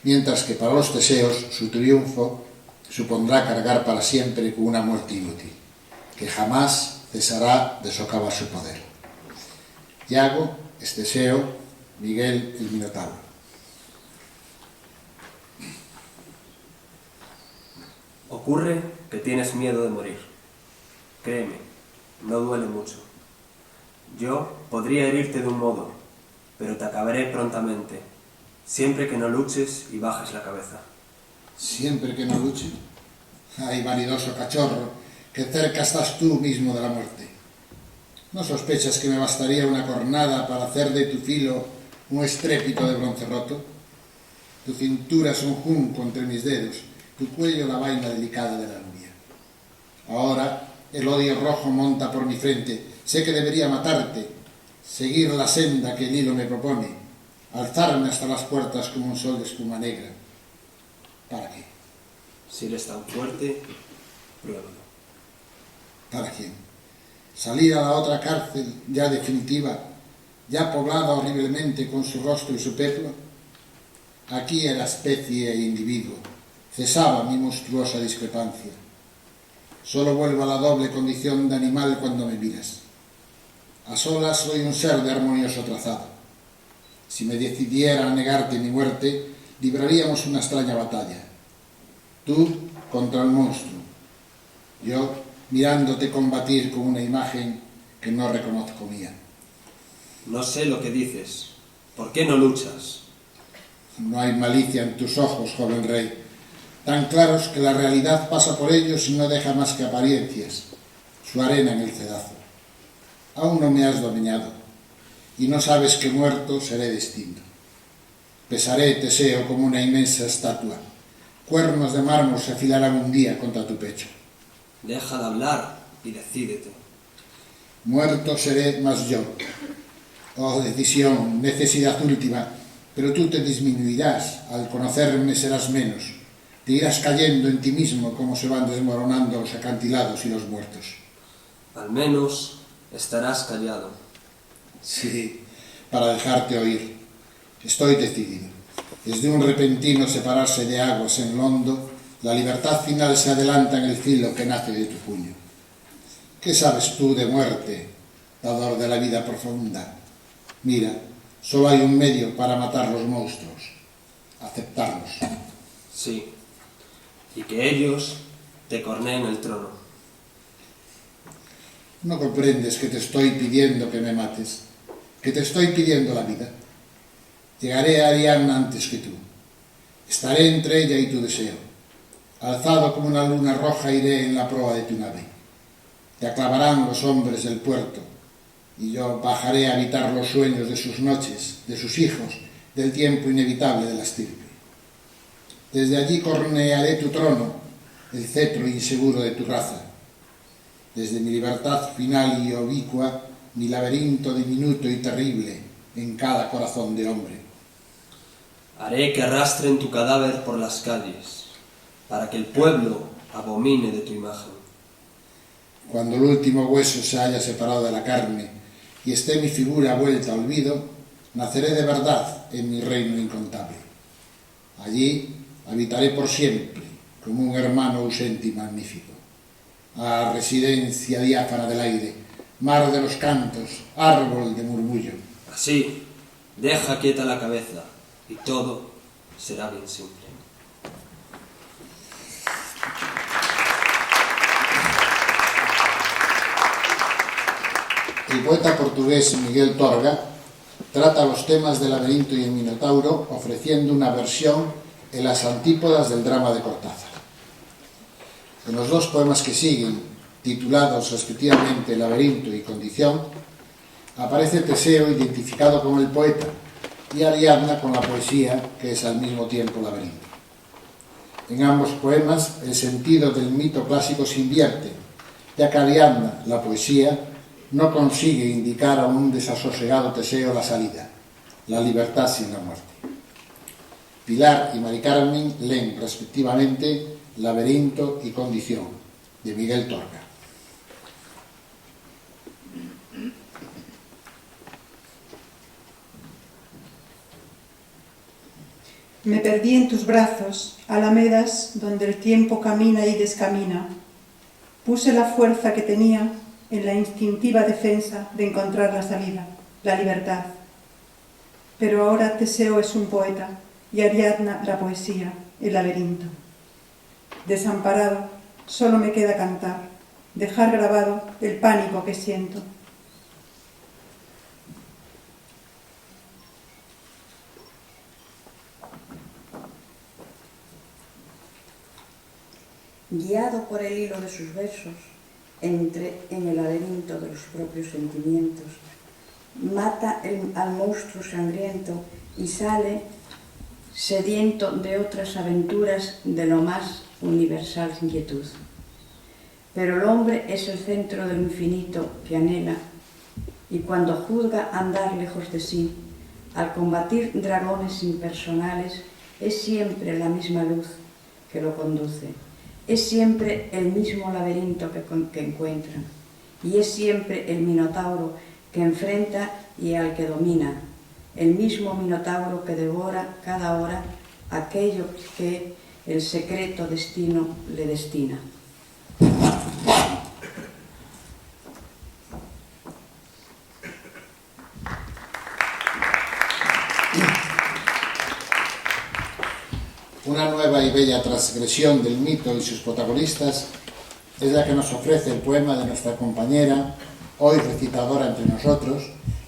mientras que para los teseos su triunfo supondrá cargar para siempre con una muerte inútil, que jamás cesará de socavar su poder. Iago es Teseo, Miguel el Minotauro. Ocurre que tienes miedo de morir. Créeme, no duele mucho. Yo podría herirte de un modo, pero te acabaré prontamente, siempre que no luches y bajes la cabeza. ¿Siempre que no luche? Ay, vanidoso cachorro, que cerca estás tú mismo de la muerte. ¿No sospechas que me bastaría una cornada para hacer de tu filo un estrépito de bronce roto? Tu cintura es un junco entre mis dedos, tu cuello la vaina delicada de la rubia. Ahora el odio rojo monta por mi frente. Sé que debería matarte, seguir la senda que el hilo me propone, alzarme hasta las puertas como un sol de espuma negra. ¿Para qué? Si eres tan fuerte, pruébalo. ¿Para quién? ¿Salir a la otra cárcel ya definitiva, ya poblada horriblemente con su rostro y su peplo? Aquí era especie e individuo. Cesaba mi monstruosa discrepancia. Solo vuelvo a la doble condición de animal cuando me miras. A solas soy un ser de armonioso trazado. Si me decidiera a negarte mi muerte, libraríamos una extraña batalla. Tú contra el monstruo. Yo mirándote combatir con una imagen que no reconozco mía. No sé lo que dices. ¿Por qué no luchas? No hay malicia en tus ojos, joven rey, tan claros que la realidad pasa por ellos y no deja más que apariencias, su arena en el cedazo. Aún no me has dominado, y no sabes que muerto seré distinto. Pesaré, Teseo, como una inmensa estatua. Cuernos de mármol se afilarán un día contra tu pecho. Deja de hablar y decídete. Muerto seré más yo. Oh, decisión, necesidad última, pero tú te disminuirás, al conocerme serás menos. Te irás cayendo en ti mismo como se van desmoronando los acantilados y los muertos. Al menos estarás callado. Sí, para dejarte oír. Estoy decidido. Desde un repentino separarse de aguas en lo hondo, la libertad final se adelanta en el filo que nace de tu puño. ¿Qué sabes tú de muerte, dador de la vida profunda? Mira, solo hay un medio para matar los monstruos: aceptarlos. Sí, y que ellos te corneen el trono. ¿No comprendes que te estoy pidiendo que me mates? ¿Que te estoy pidiendo la vida? Llegaré a Ariadna antes que tú. Estaré entre ella y tu deseo. Alzado como una luna roja iré en la proa de tu nave. Te aclamarán los hombres del puerto, y yo bajaré a habitar los sueños de sus noches, de sus hijos, del tiempo inevitable de la estirpe. Desde allí cornearé tu trono, el cetro inseguro de tu raza. Desde mi libertad final y obicua, mi laberinto diminuto y terrible en cada corazón de hombre. Haré que arrastren tu cadáver por las calles, para que el pueblo abomine de tu imagen. Cuando el último hueso se haya separado de la carne y esté mi figura vuelta a olvido, naceré de verdad en mi reino incontable. Allí habitaré por siempre, como un hermano ausente y magnífico. Ah, residencia diáfana del aire, mar de los cantos, árbol de murmullo. Así, deja quieta la cabeza y todo será bien simple. El poeta portugués Miguel Torga trata los temas del laberinto y el minotauro ofreciendo una versión en las antípodas del drama de Cortázar. En los dos poemas que siguen, titulados respectivamente El laberinto y Condición, aparece Teseo identificado con el poeta y Ariadna con la poesía, que es al mismo tiempo laberinto. En ambos poemas el sentido del mito clásico se invierte, ya que Ariadna, la poesía, no consigue indicar a un desasosegado Teseo la salida, la libertad sin la muerte. Pilar y Mari Carmen leen respectivamente Laberinto y Condición, de Miguel Torga. Me perdí en tus brazos, alamedas donde el tiempo camina y descamina. Puse la fuerza que tenía en la instintiva defensa de encontrar la salida, la libertad. Pero ahora Teseo es un poeta y Ariadna la poesía, el laberinto. Desamparado, solo me queda cantar, dejar grabado el pánico que siento. Guiado por el hilo de sus versos, entré en el laberinto de los propios sentimientos, mata al monstruo sangriento y sale sediento de otras aventuras de lo más universal inquietud. Pero el hombre es el centro del infinito que anhela, y cuando juzga andar lejos de sí, al combatir dragones impersonales, es siempre la misma luz que lo conduce. Es siempre el mismo laberinto que encuentra, y es siempre el minotauro que enfrenta y al que domina, el mismo minotauro que devora cada hora aquello que el secreto destino le destina. Una nueva y bella transgresión del mito y sus protagonistas es la que nos ofrece el poema de nuestra compañera, hoy recitadora entre nosotros,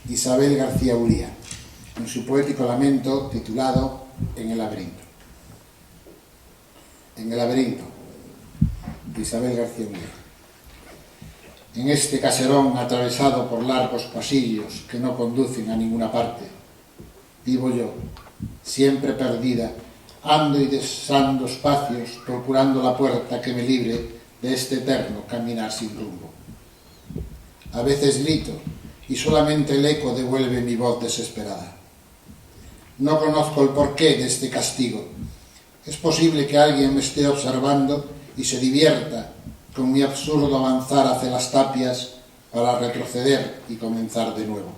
Isabel García Uría, en su poético lamento titulado En el laberinto. En el laberinto, de Isabel García Uría. En este caserón atravesado por largos pasillos que no conducen a ninguna parte, vivo yo, siempre perdida. Ando y desando espacios, procurando la puerta que me libre de este eterno caminar sin rumbo. A veces grito, y solamente el eco devuelve mi voz desesperada. No conozco el porqué de este castigo. Es posible que alguien me esté observando y se divierta con mi absurdo avanzar hacia las tapias para retroceder y comenzar de nuevo.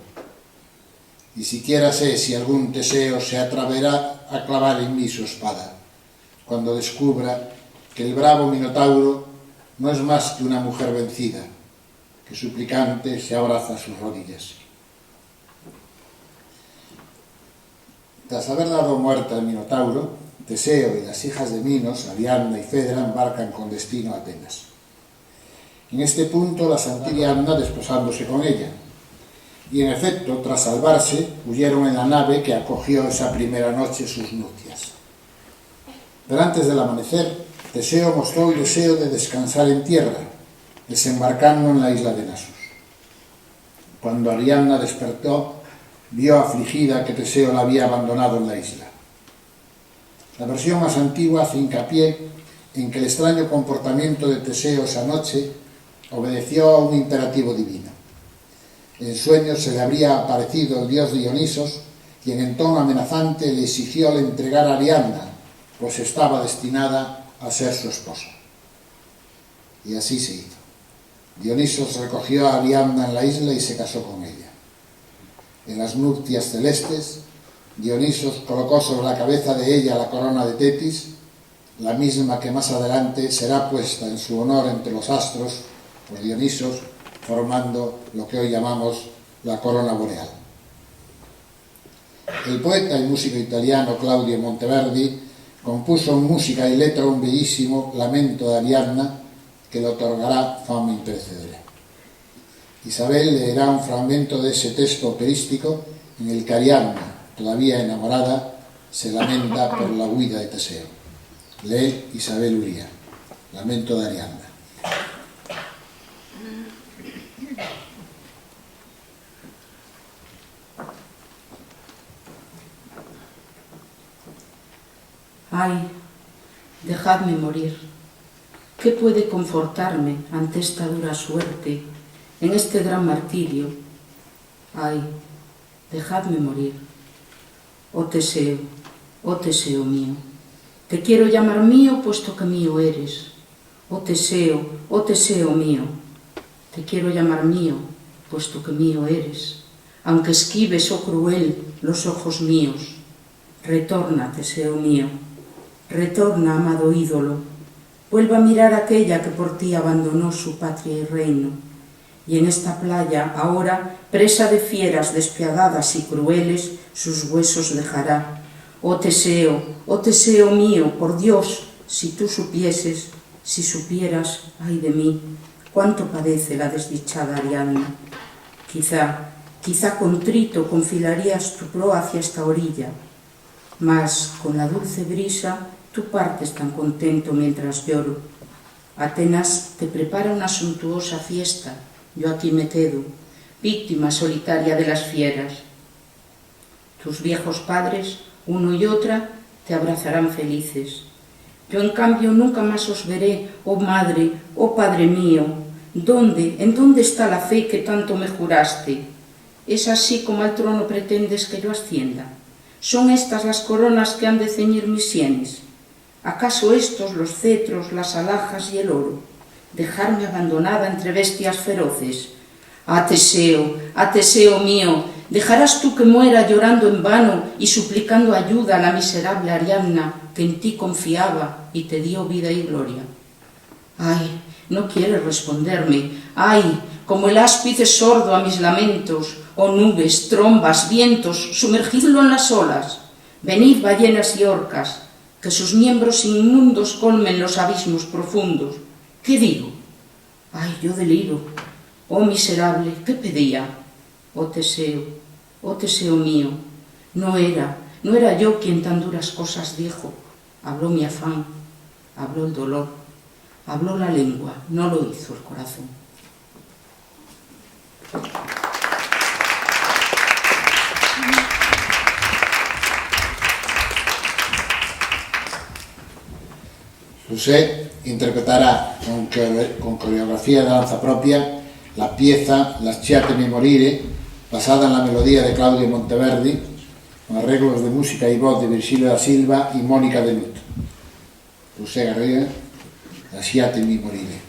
Ni siquiera sé si algún Teseo se atreverá a clavar en mí su espada, cuando descubra que el bravo minotauro no es más que una mujer vencida, que suplicante se abraza a sus rodillas. Tras haber dado muerte al minotauro, Teseo y las hijas de Minos, Ariadna y Fedra, embarcan con destino a Atenas. En este punto la Santa Ariadna desposándose con ella, y en efecto, tras salvarse, huyeron en la nave que acogió esa primera noche sus nupcias. Pero antes del amanecer, Teseo mostró el deseo de descansar en tierra, desembarcando en la isla de Nasos. Cuando Ariadna despertó, vio afligida que Teseo la había abandonado en la isla. La versión más antigua hace hincapié en que el extraño comportamiento de Teseo esa noche obedeció a un imperativo divino. En sueños se le habría aparecido el dios Dionisos, quien en tono amenazante le exigió le entregar a Ariadna, pues estaba destinada a ser su esposa. Y así se hizo. Dionisos recogió a Ariadna en la isla y se casó con ella. En las nupcias celestes, Dionisos colocó sobre la cabeza de ella la corona de Tetis, la misma que más adelante será puesta en su honor entre los astros por Dionisos, formando lo que hoy llamamos la corona boreal. El poeta y músico italiano Claudio Monteverdi compuso en música y letra un bellísimo lamento de Ariadna que le otorgará fama imperecedera. Isabel leerá un fragmento de ese texto operístico en el que Ariadna, todavía enamorada, se lamenta por la huida de Teseo. Lee Isabel Uría, Lamento de Ariadna. Ay, dejadme morir. ¿Qué puede confortarme ante esta dura suerte, en este gran martirio? Ay, dejadme morir. Oh Teseo mío, te quiero llamar mío puesto que mío eres. Oh Teseo mío, te quiero llamar mío puesto que mío eres, aunque esquives, oh cruel, los ojos míos. Retorna, Teseo mío, retorna, amado ídolo, vuelva a mirar aquella que por ti abandonó su patria y reino, y en esta playa, ahora, presa de fieras despiadadas y crueles, sus huesos dejará. Oh Teseo mío, por Dios, si tú supieses, si supieras, ay de mí, cuánto padece la desdichada Ariadna. Quizá contrito confilarías tu proa hacia esta orilla, mas con la dulce brisa tú partes tan contento mientras lloro. Atenas te prepara una suntuosa fiesta, yo aquí me quedo, víctima solitaria de las fieras. Tus viejos padres, uno y otra, te abrazarán felices. Yo en cambio nunca más os veré, oh madre, oh padre mío. ¿En dónde está la fe que tanto me juraste? ¿Es así como al trono pretendes que yo ascienda? ¿Son estas las coronas que han de ceñir mis sienes? ¿Acaso estos los cetros, las alhajas y el oro? ¿Dejarme abandonada entre bestias feroces? ¡Ah, Teseo mío! ¿Dejarás tú que muera llorando en vano y suplicando ayuda a la miserable Ariadna que en ti confiaba y te dio vida y gloria? ¡Ay! No quieres responderme. ¡Ay! Como el áspide sordo a mis lamentos, oh nubes, trombas, vientos, sumergidlo en las olas. Venid, ballenas y orcas, que sus miembros inmundos colmen los abismos profundos. ¿Qué digo? ¡Ay, yo deliro! Oh miserable, ¿qué pedía? Oh Teseo mío, no era yo quien tan duras cosas dijo. Habló mi afán, habló el dolor, habló la lengua, no lo hizo el corazón. José interpretará con coreografía de danza propia la pieza Lasciatemi morire, basada en la melodía de Claudio Monteverdi, con arreglos de música y voz de Virgilio da Silva y Mónica de Nut. José Garriga, Lasciatemi morire.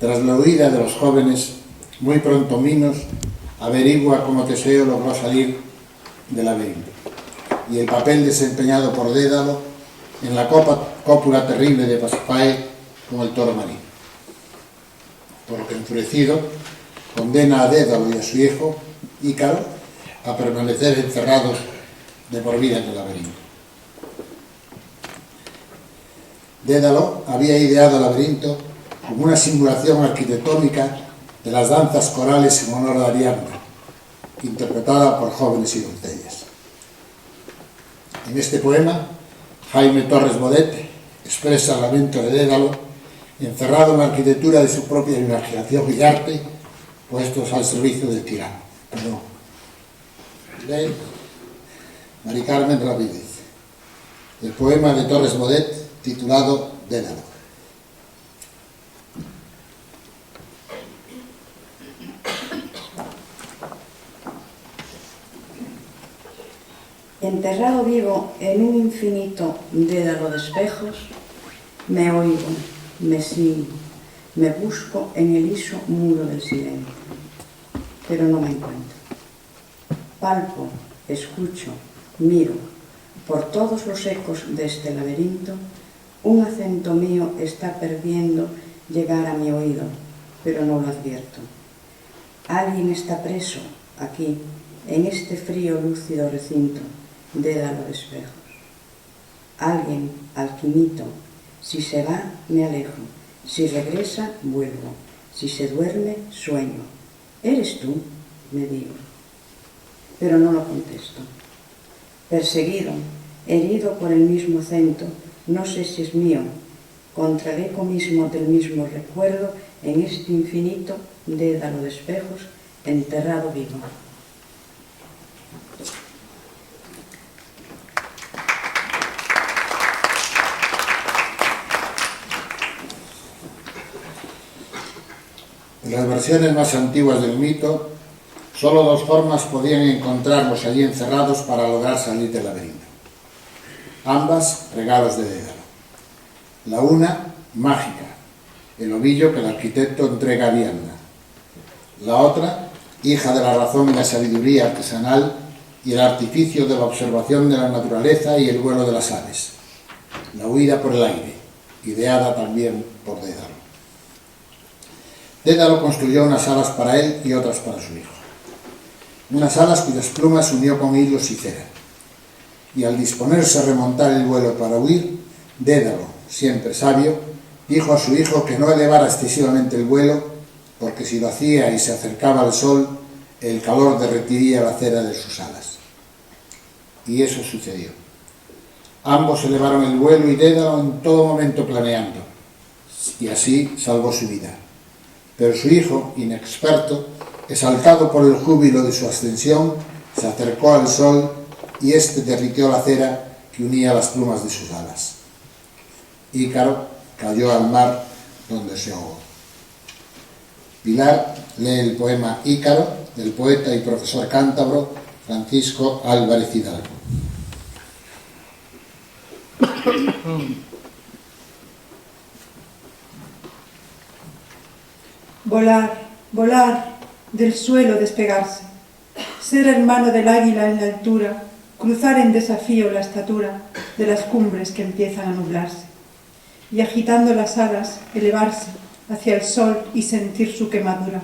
Tras la huida de los jóvenes, muy pronto Minos averigua cómo Teseo logró salir del laberinto y el papel desempeñado por Dédalo en la cópula terrible de Pasífae con el toro marino. Por lo que, enfurecido, condena a Dédalo y a su hijo Ícaro a permanecer encerrados de por vida en el laberinto. Dédalo había ideado el laberinto como una simulación arquitectónica de las danzas corales en honor a Ariadna, interpretada por jóvenes y doncellas. En este poema, Jaime Torres Bodet expresa el lamento de Dédalo, encerrado en la arquitectura de su propia imaginación y arte, puestos al servicio del tirano. Perdón. Lee Mari Carmen Rapidez. El poema de Torres Bodet, titulado Dédalo. Enterrado vivo en un infinito dédalo de espejos, me oigo, me sigo, me busco en el liso muro del silencio, pero no me encuentro. Palpo, escucho, miro, por todos los ecos de este laberinto, un acento mío está perdiendo llegar a mi oído, pero no lo advierto. Alguien está preso aquí, en este frío lúcido recinto, dédalo de espejos. Alguien al que imito, si se va, me alejo, si regresa, vuelvo, si se duerme, sueño. ¿Eres tú?, me digo, pero no lo contesto. Perseguido, herido por el mismo acento, no sé si es mío, contra el eco mismo del mismo recuerdo, en este infinito dédalo de espejos, enterrado vivo. En las versiones más antiguas del mito, solo dos formas podían encontrarlos allí encerrados para lograr salir del laberinto. Ambas regalos de Dédalo. La una, mágica, el ovillo que el arquitecto entrega a Ariadna. La otra, hija de la razón y la sabiduría artesanal y el artificio de la observación de la naturaleza y el vuelo de las aves. La huida por el aire, ideada también por Dédalo. Dédalo construyó unas alas para él y otras para su hijo. Unas alas cuyas plumas unió con hilos y cera. Y al disponerse a remontar el vuelo para huir, Dédalo, siempre sabio, dijo a su hijo que no elevara excesivamente el vuelo, porque si lo hacía y se acercaba al sol, el calor derretiría la cera de sus alas. Y eso sucedió. Ambos elevaron el vuelo y Dédalo en todo momento planeando, y así salvó su vida. Pero su hijo, inexperto, exaltado por el júbilo de su ascensión, se acercó al sol y éste derritió la cera que unía las plumas de sus alas. Ícaro cayó al mar, donde se ahogó. Pilar lee el poema Ícaro, del poeta y profesor cántabro Francisco Álvarez Hidalgo. Volar, volar, del suelo despegarse, ser hermano del águila en la altura, cruzar en desafío la estatura de las cumbres que empiezan a nublarse, y agitando las alas, elevarse hacia el sol y sentir su quemadura,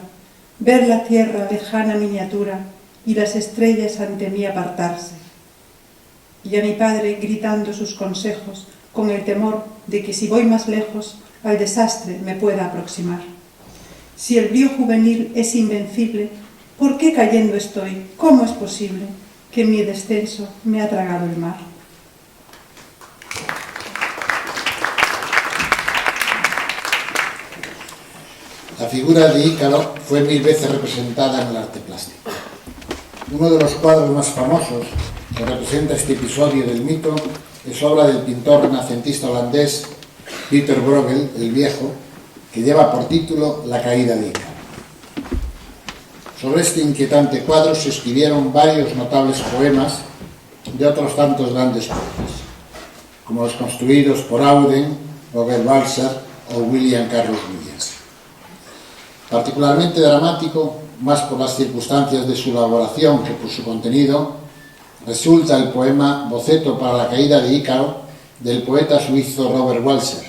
ver la tierra lejana miniatura y las estrellas ante mí apartarse. Y a mi padre gritando sus consejos, con el temor de que si voy más lejos, al desastre me pueda aproximar. Si el brío juvenil es invencible, ¿por qué cayendo estoy? ¿Cómo es posible que en mi descenso me ha tragado el mar? La figura de Ícaro fue 1000 veces representada en el arte plástico. Uno de los cuadros más famosos que representa este episodio del mito es obra del pintor renacentista holandés Pieter Bruegel, el Viejo, que lleva por título La caída de Ícaro. Sobre este inquietante cuadro se escribieron varios notables poemas de otros tantos grandes poetas, como los construidos por Auden, Robert Balser o William Carlos Williams. Particularmente dramático, más por las circunstancias de su elaboración que por su contenido, resulta el poema Boceto para la caída de Ícaro del poeta suizo Robert Walser,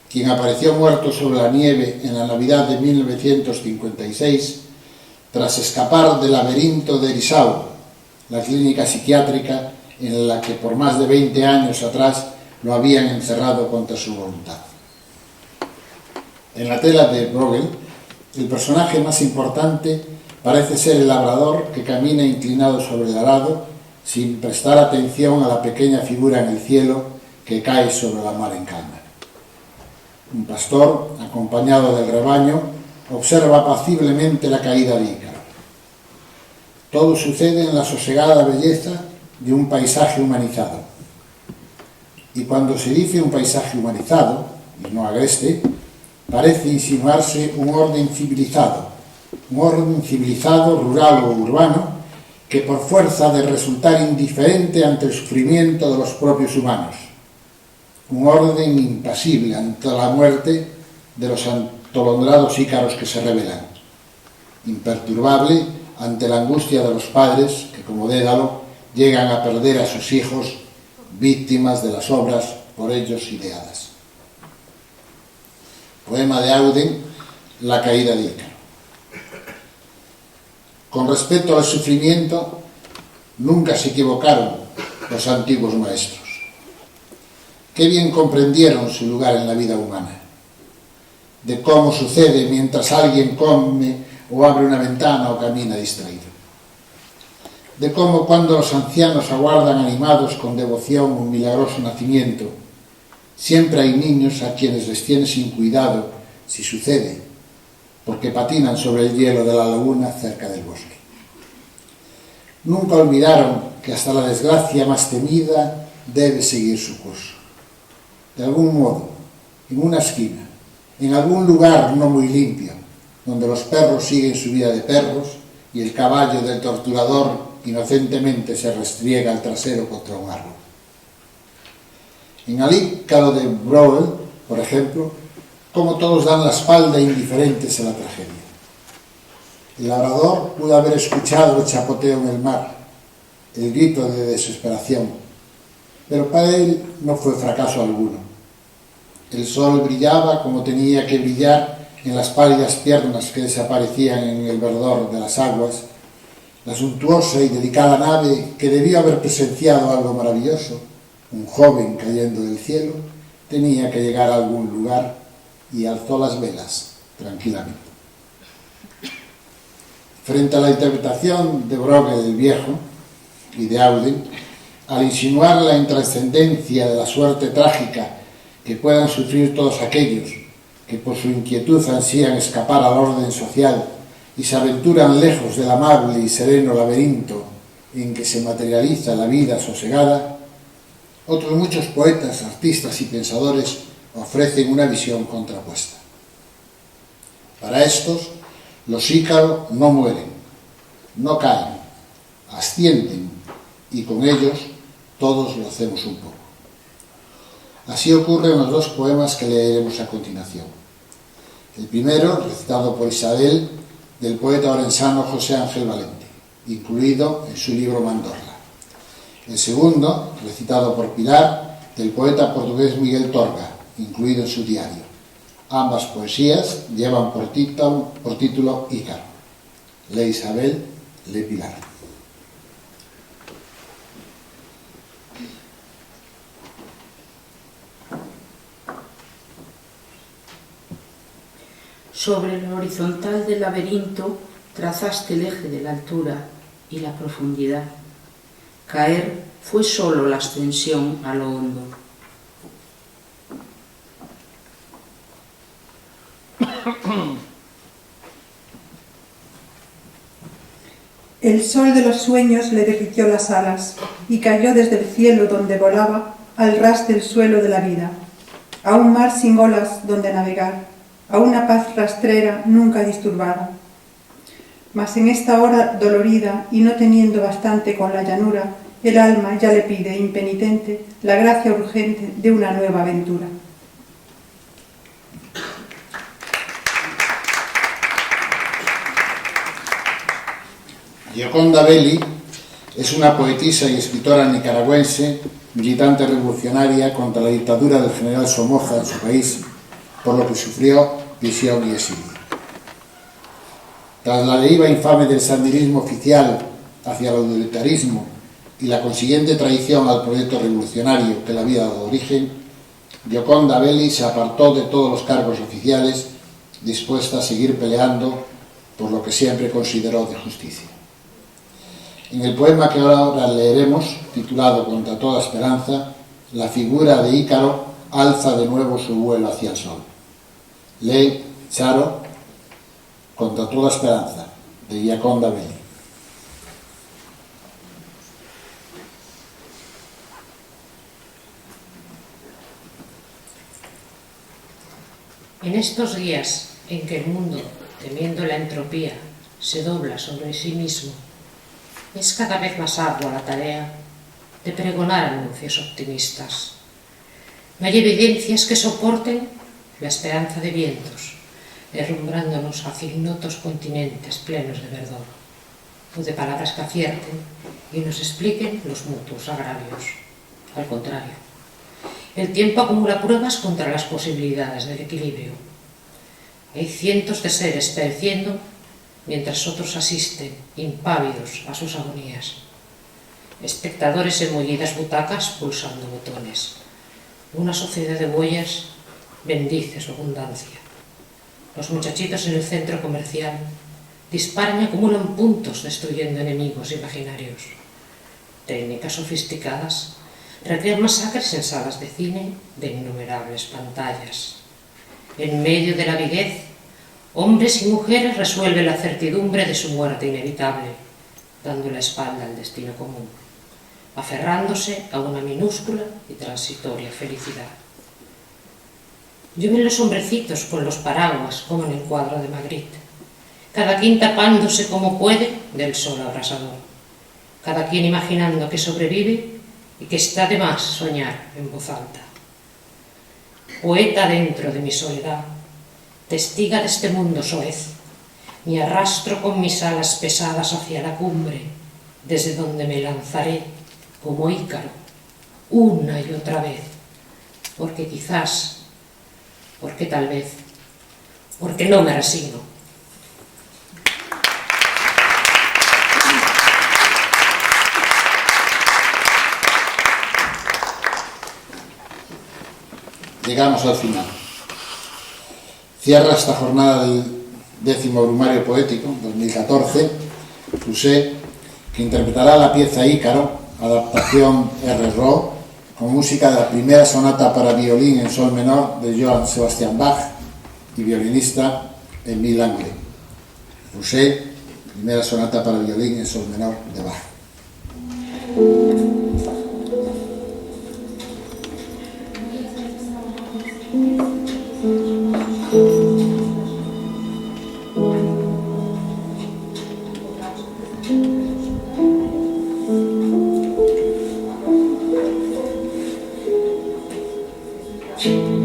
quien apareció muerto sobre la nieve en la Navidad de 1956 tras escapar del laberinto de Erisau, la clínica psiquiátrica en la que por más de 20 años atrás lo habían encerrado contra su voluntad. En la tela de Bruegel, el personaje más importante parece ser el labrador que camina inclinado sobre el arado sin prestar atención a la pequeña figura en el cielo que cae sobre la mar en calma. Un pastor, acompañado del rebaño, observa apaciblemente la caída de Ícaro. Todo sucede en la sosegada belleza de un paisaje humanizado. Y cuando se dice un paisaje humanizado, y no agreste, parece insinuarse un orden civilizado rural o urbano, que por fuerza de resultar indiferente ante el sufrimiento de los propios humanos, un orden impasible ante la muerte de los atolondrados ícaros que se rebelan, imperturbable ante la angustia de los padres que, como Dédalo, llegan a perder a sus hijos víctimas de las obras por ellos ideadas. Poema de Auden, La caída de Ícaro. Con respecto al sufrimiento, nunca se equivocaron los antiguos maestros. Qué bien comprendieron su lugar en la vida humana, de cómo sucede mientras alguien come o abre una ventana o camina distraído, de cómo cuando los ancianos aguardan animados con devoción un milagroso nacimiento, siempre hay niños a quienes les tiene sin cuidado si sucede, porque patinan sobre el hielo de la laguna cerca del bosque. Nunca olvidaron que hasta la desgracia más temida debe seguir su curso. De algún modo, en una esquina, en algún lugar no muy limpio, donde los perros siguen su vida de perros y el caballo del torturador inocentemente se restriega el trasero contra un árbol. En El Ícaro de Bruegel, por ejemplo, como todos dan la espalda indiferentes a la tragedia. El labrador pudo haber escuchado el chapoteo en el mar, el grito de desesperación, pero para él no fue fracaso alguno. El sol brillaba como tenía que brillar en las pálidas piernas que desaparecían en el verdor de las aguas. La suntuosa y delicada nave, que debió haber presenciado algo maravilloso, un joven cayendo del cielo, tenía que llegar a algún lugar y alzó las velas tranquilamente. Frente a la interpretación de Bruegel el Viejo y de Auden, al insinuar la intrascendencia de la suerte trágica que puedan sufrir todos aquellos que por su inquietud ansían escapar al orden social y se aventuran lejos del amable y sereno laberinto en que se materializa la vida sosegada, otros muchos poetas, artistas y pensadores ofrecen una visión contrapuesta. Para estos, los ícaros no mueren, no caen, ascienden, y con ellos todos lo hacemos un poco. Así ocurre en los dos poemas que leeremos a continuación. El primero, recitado por Isabel, del poeta orensano José Ángel Valente, incluido en su libro Mandorla. El segundo, recitado por Pilar, del poeta portugués Miguel Torga, incluido en su diario. Ambas poesías llevan por título Ícaro. Lee Isabel, lee Pilar. Sobre el horizontal del laberinto trazaste el eje de la altura y la profundidad. Caer fue solo la ascensión a lo hondo. El sol de los sueños le derritió las alas y cayó desde el cielo donde volaba al ras del suelo de la vida, a un mar sin olas donde navegar, a una paz rastrera nunca disturbada. Mas en esta hora dolorida y no teniendo bastante con la llanura, el alma ya le pide, impenitente, la gracia urgente de una nueva aventura. Gioconda Belli es una poetisa y escritora nicaragüense, militante revolucionaria contra la dictadura del general Somoza en su país, por lo que sufrió prisión y exilio. Tras la deriva infame del sandinismo oficial hacia el autoritarismo y la consiguiente traición al proyecto revolucionario que le había dado origen, Gioconda Belli se apartó de todos los cargos oficiales, dispuesta a seguir peleando por lo que siempre consideró de justicia. En el poema que ahora leeremos, titulado Contra toda esperanza, la figura de Ícaro alza de nuevo su vuelo hacia el sol. Lee Charo, Contra toda esperanza, de Gioconda Belli. En estos días en que el mundo, temiendo la entropía, se dobla sobre sí mismo, es cada vez más ardua la tarea de pregonar anuncios optimistas. No hay evidencias que soporten la esperanza de vientos, derrumbrándonos hacia ignotos continentes plenos de verdor, o de palabras que acierten y nos expliquen los mutuos agravios. Al contrario, el tiempo acumula pruebas contra las posibilidades del equilibrio. Hay cientos de seres pereciendo mientras otros asisten, impávidos, a sus agonías. Espectadores en mullidas butacas pulsando botones. Una sociedad de huellas bendice su abundancia. Los muchachitos en el centro comercial disparan y acumulan puntos destruyendo enemigos imaginarios. Técnicas sofisticadas recrean masacres en salas de cine de innumerables pantallas. En medio de la avidez, hombres y mujeres resuelven la certidumbre de su muerte inevitable, dando la espalda al destino común, aferrándose a una minúscula y transitoria felicidad. Llueven los hombrecitos con los paraguas como en el cuadro de Magritte, cada quien tapándose como puede del sol abrasador, cada quien imaginando que sobrevive y que está de más soñar en voz alta. Poeta dentro de mi soledad, testiga de este mundo soez, me arrastro con mis alas pesadas hacia la cumbre, desde donde me lanzaré como Ícaro, una y otra vez, porque quizás, porque tal vez, porque no me resigno. Llegamos al final. Cierra esta jornada del 10º Brumario Poético 2014 Rousset, que interpretará la pieza Ícaro, adaptación R.Ro, con música de la primera sonata para violín en sol menor de Johann Sebastian Bach y violinista Émile Langlais. Rousset, primera sonata para violín en sol menor de Bach. Thank you.